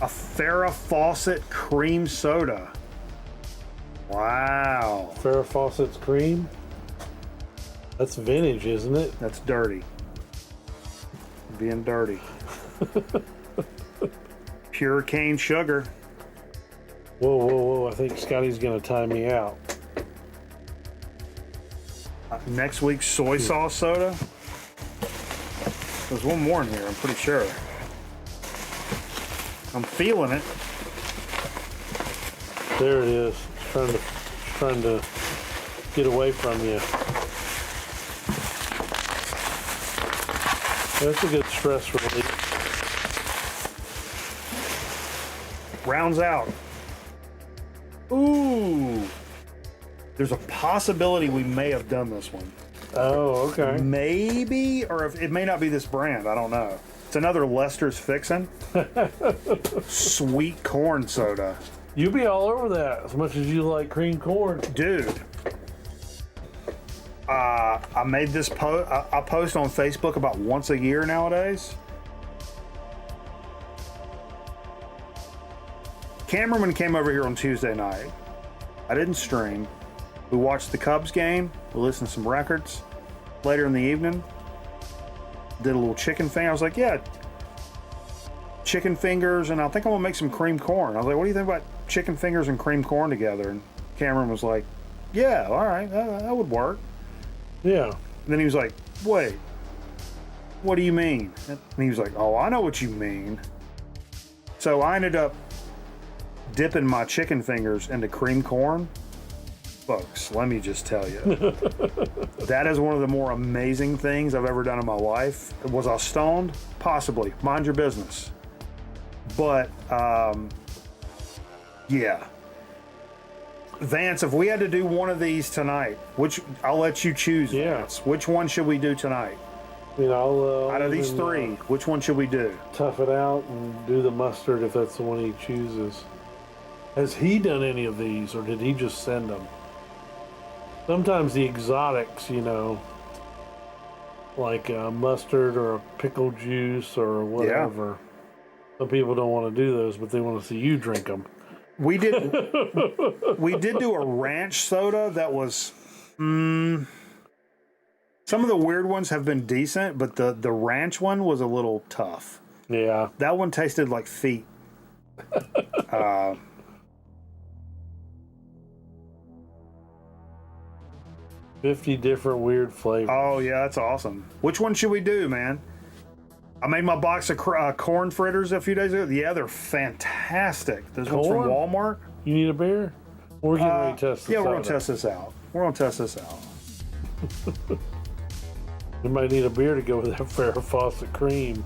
A Farrah Fawcett cream soda. Wow. Farrah Fawcett's cream? That's vintage, isn't it? That's dirty. Being dirty. Pure cane sugar. Whoa, whoa, whoa. I think Scotty's going to time me out. Next week's soy sauce soda. There's one more in here, I'm pretty sure. I'm feeling it. There it is. It's trying to get away from you. That's a good stress relief. Rounds out. Ooh. There's a possibility we may have done this one. Oh, okay. Maybe, or if, it may not be this brand. I don't know. It's another Lester's Fixin'. Sweet corn soda. You be all over that as much as you like cream corn. Dude. I made this post. I post on Facebook about once a year nowadays. Cameraman came over here on Tuesday night. I didn't stream. We watched the Cubs game. We listened to some records. Later in the evening, did a little chicken thing. I was like, yeah, chicken fingers, and I think I'm gonna make some cream corn. I was like, what do you think about chicken fingers and cream corn together? And Cameron was like, yeah, all right, that would work. Yeah. And then he was like, wait, what do you mean? And he was like, oh, I know what you mean. So I ended up dipping my chicken fingers into cream corn. Folks, let me just tell you, that is one of the more amazing things I've ever done in my life. Was I stoned? Possibly. Mind your business. But, yeah. Vance, if we had to do one of these tonight, which I'll let you choose, Vance. Which one should we do tonight? You know, out of these three, which one should we do? Tough it out and do the mustard if that's the one he chooses. Has he done any of these, or did he just send them? Sometimes the exotics, you know, like mustard or a pickle juice or whatever. Yeah. Some people don't want to do those, but they want to see you drink them. We did do a ranch soda that was some of the weird ones have been decent, but the ranch one was a little tough. Yeah. That one tasted like feet. 50 different weird flavors. Oh, yeah, that's awesome. Which one should we do, man? I made my box of corn fritters a few days ago. Yeah, they're fantastic. Those ones from Walmart. You need a beer? We're getting ready to test this out. Yeah, we're going to test this out. We're going to test this out. You might need a beer to go with that Farrah Fawcett cream.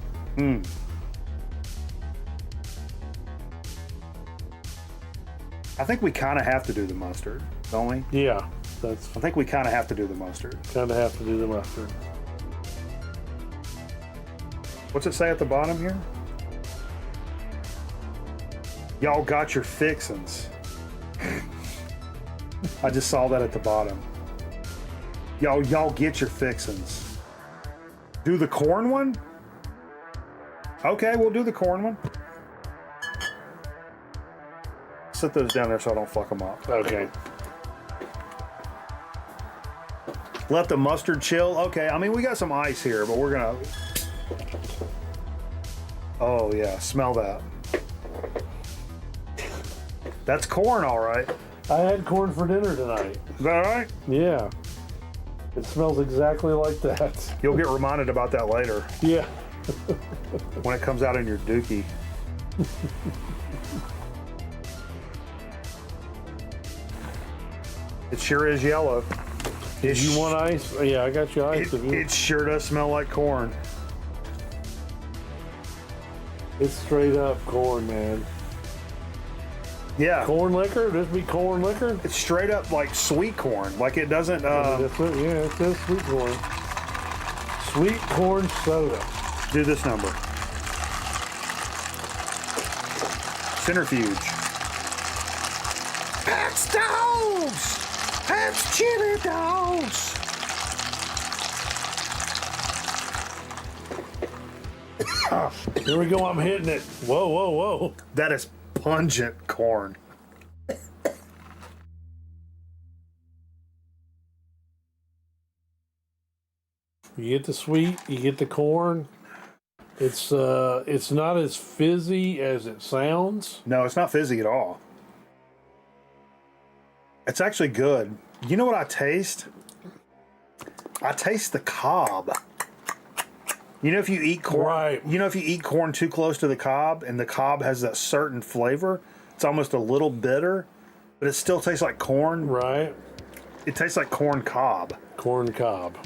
I think we kind of have to do the mustard, don't we? Yeah, I think we kind of have to do the mustard. Kind of have to do the mustard. What's it say at the bottom here? Y'all got your fixins. I just saw that at the bottom. Y'all get your fixins. Do the corn one? Okay, we'll do the corn one. Set those down there so I don't fuck them up. Okay. Let the mustard chill. Okay, I mean, we got some ice here, but we're gonna... Oh, yeah, smell that. That's corn, all right. I had corn for dinner tonight. Is that all right? Yeah. It smells exactly like that. You'll get reminded about that later. Yeah. When it comes out in your dookie. It sure is yellow. Did you want ice? Yeah, I got you ice. It sure does smell like corn. It's straight up corn, man. Yeah. Corn liquor? This be corn liquor? It's straight up like sweet corn. Like it doesn't... yeah, it says sweet corn. Sweet corn soda. Do this number. Centrifuge. Pat's dogs! Pat's chili dogs! Here we go, I'm hitting it. Whoa, whoa, whoa. That is pungent corn. You get the sweet, you get the corn. It's not as fizzy as it sounds. No, it's not fizzy at all. It's actually good. You know what I taste? I taste the cob. You know if you eat corn, right. You know if you eat corn too close to the cob and the cob has that certain flavor, it's almost a little bitter, but it still tastes like corn. Right. It tastes like corn cob. Corn cob.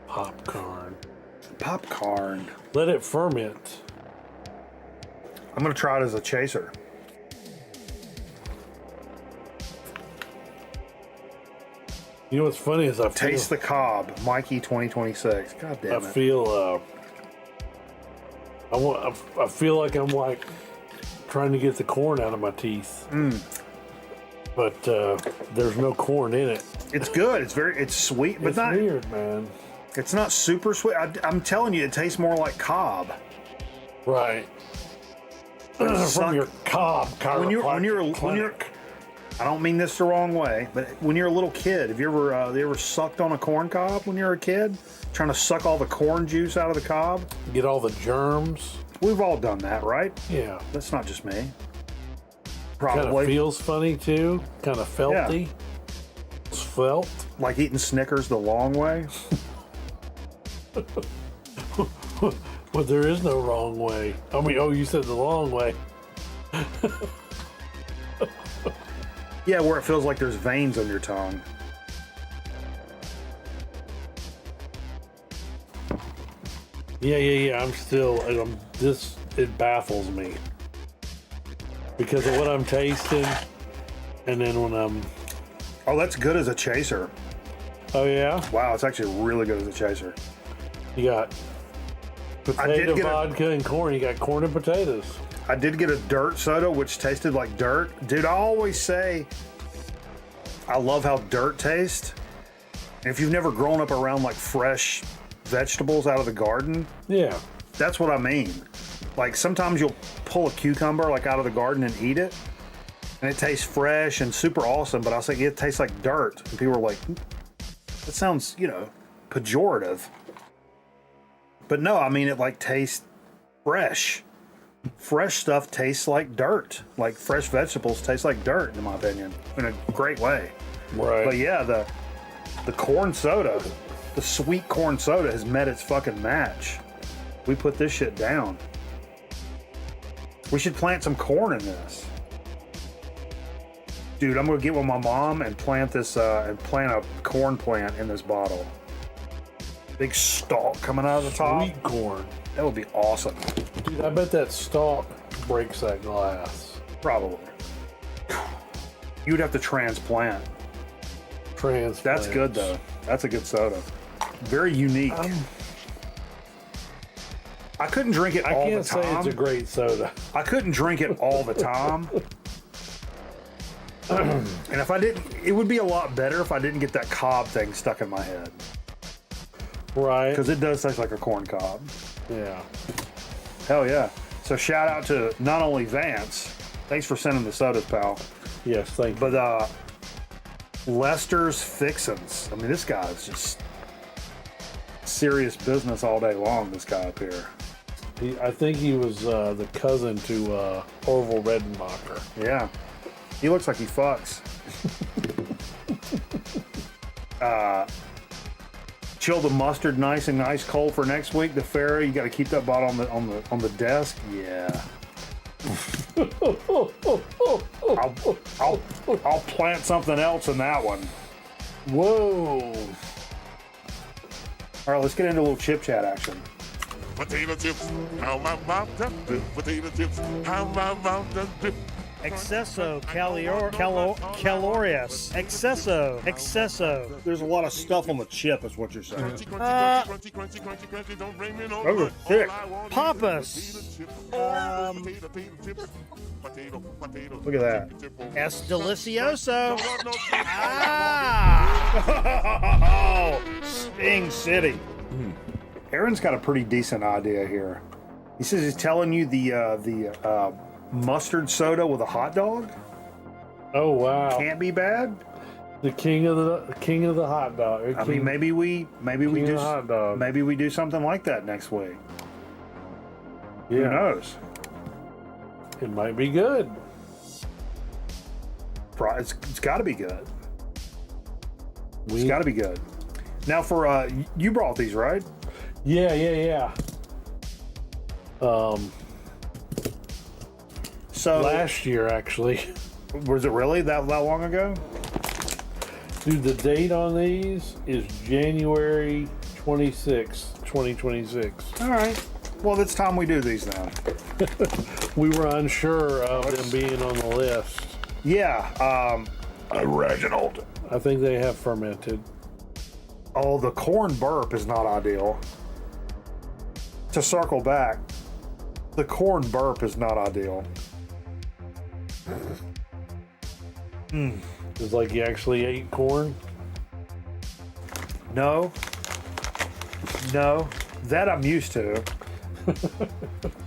Popcorn. Popcorn. Let it ferment. I'm going to try it as a chaser. You know what's funny is I feel, Taste the cob, Mikey 2026. God damn it. I feel I feel like I'm like trying to get the corn out of my teeth. But there's no corn in it. It's good. It's sweet, but it's not weird, man. It's not super sweet. I'm telling you, it tastes more like cob. Right. From your cob when you're I don't mean this the wrong way, but when you're a little kid, have you ever sucked on a corn cob when you were a kid? Trying to suck all the corn juice out of the cob? Get all the germs? We've all done that, right? Yeah. That's not just me. Kind Probably. of feels funny too. Kind of felty. Yeah. It's felt. Like eating Snickers the long way. Well, there is no wrong way. I mean, oh, you said the long way. Yeah, where it feels like there's veins on your tongue. Yeah. It baffles me because of what I'm tasting, and then when I'm. Oh, that's good as a chaser. Oh yeah. Wow, it's actually really good as a chaser. You got potato, vodka, and corn. You got corn and potatoes. I did get a dirt soda, which tasted like dirt. Dude, I always say I love how dirt tastes. And if you've never grown up around like fresh vegetables out of the garden, yeah, that's what I mean. Like sometimes you'll pull a cucumber like out of the garden and eat it, and it tastes fresh and super awesome. But I'll say it tastes like dirt, and people are like, "That sounds, pejorative." But no, I mean it like tastes fresh. Fresh stuff tastes like dirt. Like fresh vegetables taste like dirt, in my opinion, in a great way. Right. But yeah, the corn soda, the sweet corn soda has met its fucking match. We put this shit down. We should plant some corn in this. Dude, I'm gonna get with my mom and plant this, and plant a corn plant in this bottle. Big stalk coming out of the top. Sweet corn. That would be awesome. Dude, I bet that stalk breaks that glass. Probably. You would have to transplant. That's good, though. That's a good soda. Very unique. I couldn't drink it all the time. I can't say it's a great soda. I couldn't drink it all the time. And if I didn't, it would be a lot better if I didn't get that cob thing stuck in my head. Right. Because it does taste like a corn cob. Yeah. Hell yeah. So shout out to not only Vance, thanks for sending the sodas, pal. Yes, thank you. But Lester's Fixins. I mean, this guy is just serious business all day long, this guy up here. I think he was the cousin to Orville Redenbacher. Yeah. He looks like he fucks. Chill the mustard nice and ice cold for next week. The Fairy, you got to keep that bottle on the desk. Yeah. I'll plant something else in that one. Whoa. All right, let's get into a little chip chat action. Potato chips, how my mom does dip. Potato chips, how my mom does dip. Excesso calorious. Excesso. There's a lot of stuff on the chip, is what you're saying. Those are thick. Papas. Look at that. Es delicioso. Ah! Sting City. Aaron's got a pretty decent idea here. He says he's telling you the mustard soda with a hot dog. Oh wow! Can't be bad. The king of the hot dog. I mean, maybe we do hot dog. Maybe we do something like that next week. Yeah. Who knows? It might be good. It's got to be good. It's got to be good. Now, for you brought these, right? Yeah. So last year, actually. Was it really that long ago? Dude, the date on these is January 26, 2026. All right. Well, it's time we do these now. We were unsure of them being on the list. Yeah. Reginald. I think they have fermented. Oh, the corn burp is not ideal. To circle back, the corn burp is not ideal. It's like you actually ate corn? No. That I'm used to.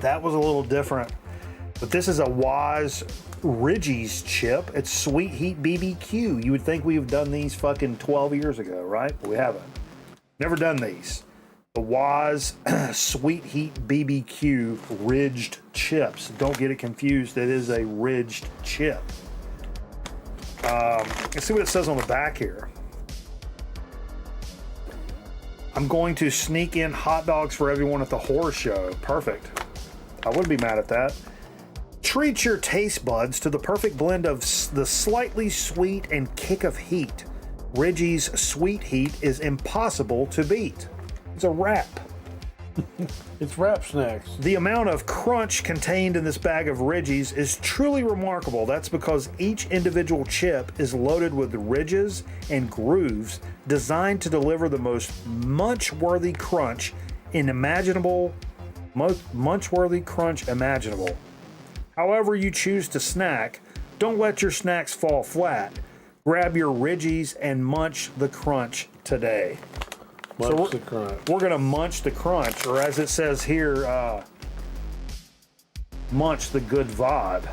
That was a little different. But this is a Wise Ridgie's chip. It's Sweet Heat BBQ. You would think we've done these fucking 12 years ago, right? But we haven't. Never done these. The Wise Sweet Heat BBQ ridged chips. Don't get it confused. It is a ridged chip. Let's see what it says on the back here. I'm going to sneak in hot dogs for everyone at the horror show. Perfect. I wouldn't be mad at that. Treat your taste buds to the perfect blend of the slightly sweet and kick of heat. Ridgie's Sweet Heat is impossible to beat. It's a wrap. It's wrap snacks. The amount of crunch contained in this bag of Ridgie's is truly remarkable. That's because each individual chip is loaded with ridges and grooves designed to deliver the most munch-worthy crunch imaginable. However you choose to snack, don't let your snacks fall flat. Grab your Ridgie's and munch the crunch today. Munch the crunch. We're going to munch the crunch, or as it says here, munch the good vibe.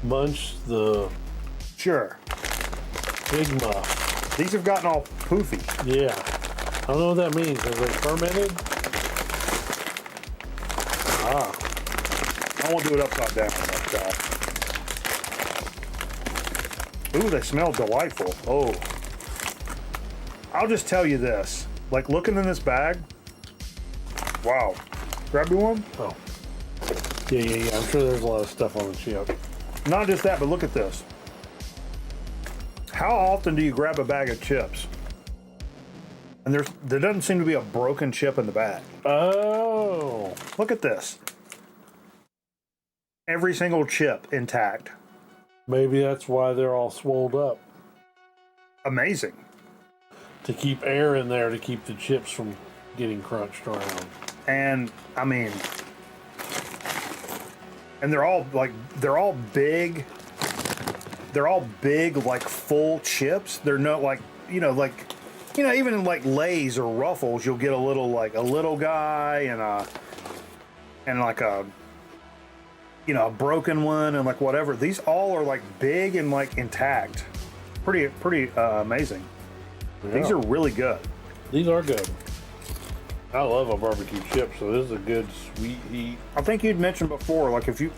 Munch the... Sure. Big muff. These have gotten all poofy. Yeah. I don't know what that means. Are they fermented? I won't do it upside down. But, ooh, they smell delightful. Oh. I'll just tell you this. Like, looking in this bag, wow. Grab you one? Oh. Yeah. I'm sure there's a lot of stuff on the chip. Not just that, but look at this. How often do you grab a bag of chips? And there doesn't seem to be a broken chip in the back. Oh. Look at this. Every single chip intact. Maybe that's why they're all swolled up. Amazing. To keep air in there to keep the chips from getting crunched around. And I mean, and they're all big. They're all big, like full chips. They're not like, even in like Lay's or Ruffles, you'll get a little guy and like a broken one and like whatever. These all are like big and like intact. Pretty amazing. Yeah. These are really good. These are good. I love a barbecue chip, so this is a good sweet heat. I think you'd mentioned before, like if you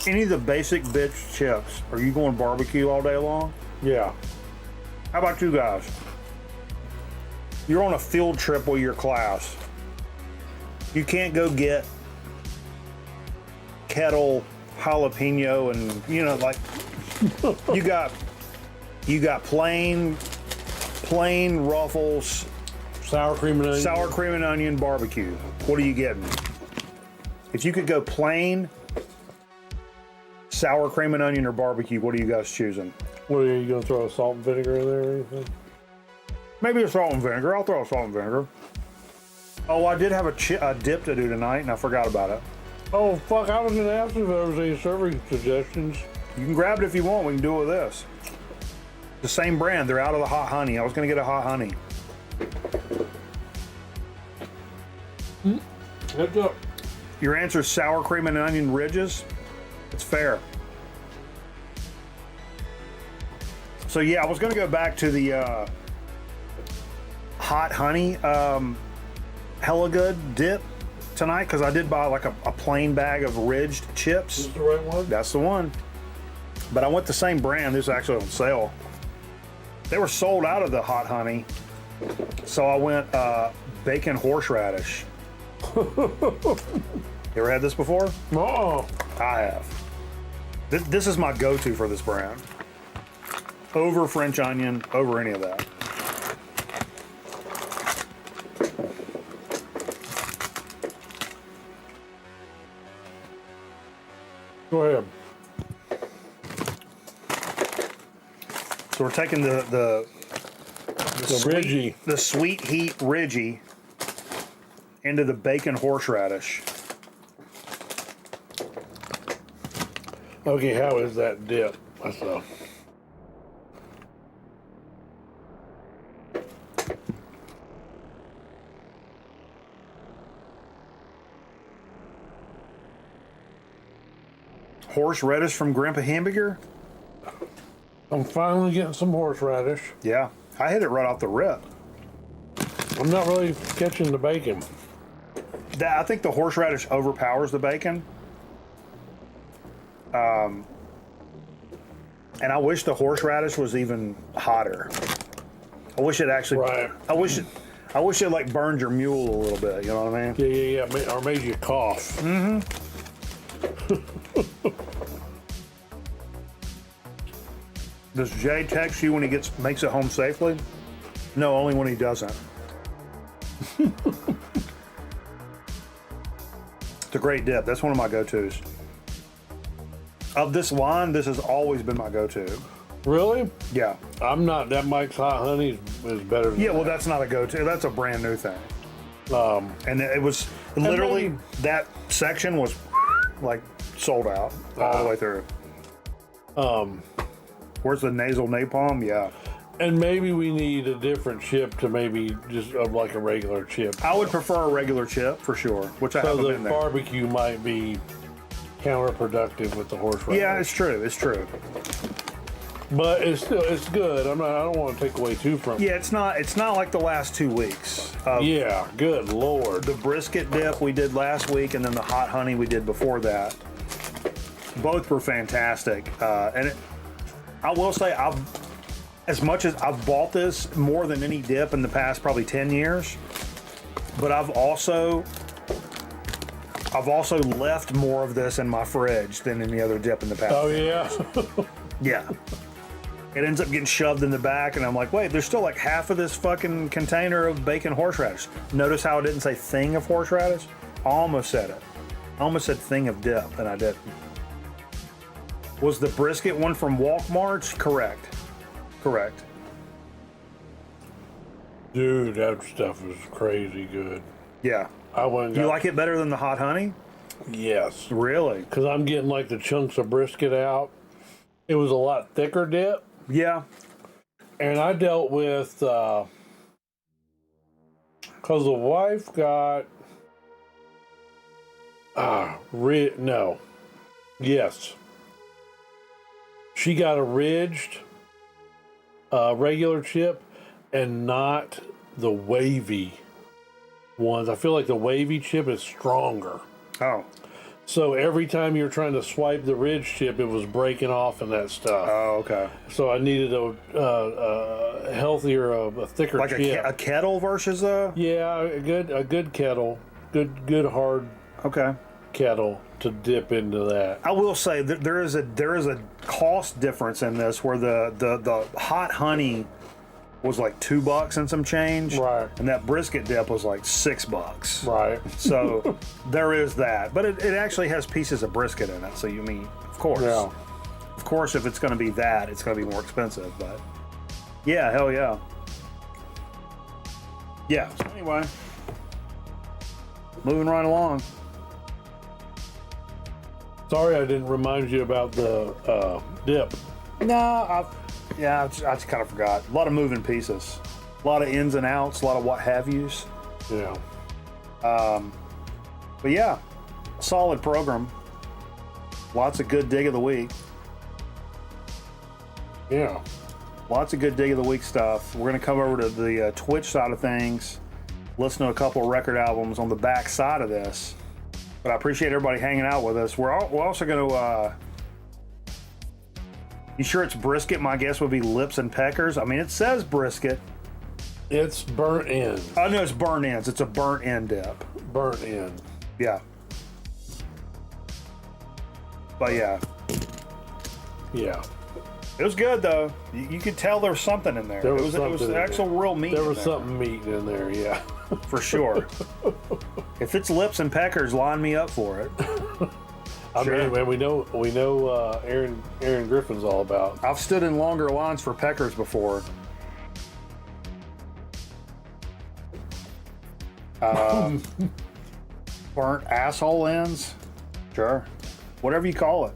any of the basic bitch chips, are you going barbecue all day long? Yeah. How about you guys? You're on a field trip with your class. You can't go get kettle jalapeno and you got plain Ruffles, sour cream and onion barbecue. What are you getting? If you could go plain sour cream and onion or barbecue, what are you guys choosing? What are you gonna throw, a salt and vinegar in there or anything? Maybe a salt and vinegar. I'll throw a salt and vinegar. Oh, I did have a dip to do tonight, and I forgot about it. Oh, fuck, I was going to ask you if there was any serving suggestions. You can grab it if you want. We can do it with this. The same brand. They're out of the hot honey. I was going to get a hot honey. Heads up. Your answer is sour cream and onion ridges? It's fair. So, yeah, I was going to go back to the hot honey hella good dip tonight because I did buy like a plain bag of ridged chips. Is this the right one? That's the one. But I went the same brand. This is actually on sale. They were sold out of the hot honey. So I went bacon horseradish. You ever had this before? No. I have. This is my go-to for this brand. Over French onion, over any of that. Go ahead. So we're taking the Ridgy. The sweet heat Ridgy into the bacon horseradish. Okay, how is that dip? Myself. Horseradish from Grandpa Hamburger? I'm finally getting some horseradish. Yeah, I hit it right off the rip. I'm not really catching the bacon. I think the horseradish overpowers the bacon. And I wish the horseradish was even hotter. I wish it actually. Right. I wish it like burned your mule a little bit. You know what I mean? Yeah. Or made you cough. Mm-hmm. Does Jay text you when he makes it home safely? No, only when he doesn't. It's a great dip. That's one of my go-tos. Of this line, this has always been my go-to. Really? Yeah. I'm not. That Mike's Hot Honey is better than well, that's not a go-to. That's a brand new thing. And it was literally, that section was like sold out all the way through. Where's the nasal napalm? Yeah. And maybe we need a different chip to maybe just of like a regular chip. I would prefer a regular chip for sure, which I haven't been there. So the barbecue might be counterproductive with the horseradish. Yeah, it's true. It's true. But it's good. I don't want to take away too from it. Yeah, it's not like the last 2 weeks. Yeah, good Lord. The brisket dip we did last week, and then the hot honey we did before that. Both were fantastic. I will say, as much as I've bought this more than any dip in the past probably 10 years, but I've also left more of this in my fridge than any other dip in the past. Oh, yeah? Yeah. It ends up getting shoved in the back, and I'm like, wait, there's still like half of this fucking container of bacon horseradish. Notice how it didn't say thing of horseradish? I almost said it. I almost said thing of dip, and I didn't. Was the brisket one from Walmart? Correct. Correct. Dude, that stuff was crazy good. Yeah. I went. You like it better than the hot honey? Yes. Really? Because I'm getting like the chunks of brisket out. It was a lot thicker dip. Yeah. And I dealt with, because the wife got, no. Yes. She got a ridged regular chip and not the wavy ones. I feel like the wavy chip is stronger. Oh. So every time you're trying to swipe the ridge chip, it was breaking off and that stuff. Oh, okay. So I needed a healthier, a thicker like chip. a kettle versus a. Yeah, a good kettle, good hard. Okay. Kettle to dip into that. I will say that there is a cost difference in this where the hot honey was like $2 and some change, right? And that brisket dip was like $6, right? So there is that, but it actually has pieces of brisket in it. So you mean, of course, yeah. Of course, if it's going to be that, it's going to be more expensive. But yeah, hell yeah, yeah. So anyway, moving right along. Sorry, I didn't remind you about the dip. No, I just kind of forgot. A lot of moving pieces, a lot of ins and outs, a lot of what have yous. Yeah. But yeah, solid program. Lots of good dig of the week. Yeah. Lots of good dig of the week stuff. We're going to come over to the Twitch side of things, listen to a couple of record albums on the back side of this. But I appreciate everybody hanging out with us. We're also going to. You sure it's brisket? My guess would be lips and peckers. I mean, it says brisket. It's burnt ends. Oh, no, it's burnt ends. It's a burnt end dip. Burnt end. Yeah. But yeah. Yeah. It was good, though. You could tell there was something in there. It was actual real meat. There was something meat in there, yeah. For sure. If it's lips and peckers, line me up for it. I mean, man, we know Aaron Griffin's all about. I've stood in longer lines for peckers before. Burnt asshole ends? Sure. Whatever you call it.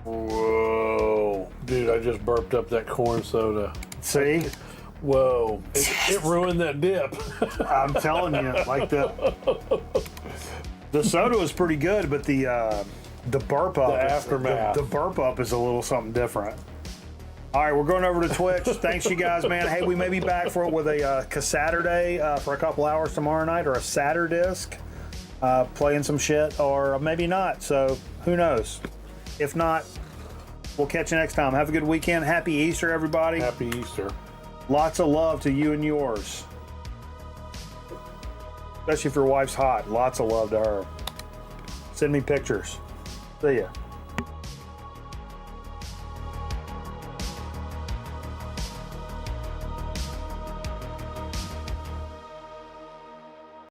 Whoa. Dude, I just burped up that corn soda. See? Whoa. It ruined that dip. I'm telling you, like the soda was pretty good, but the burp up, the aftermath. The burp up is a little something different. All right, we're going over to Twitch. Thanks, you guys, man. Hey, we may be back with a Saturday for a couple hours tomorrow night, or a Saturdisk, playing some shit, or maybe not. So who knows? If not, we'll catch you next time. Have a good weekend. Happy Easter, everybody. Happy Easter. Lots of love to you and yours. Especially if your wife's hot. Lots of love to her. Send me pictures. See ya.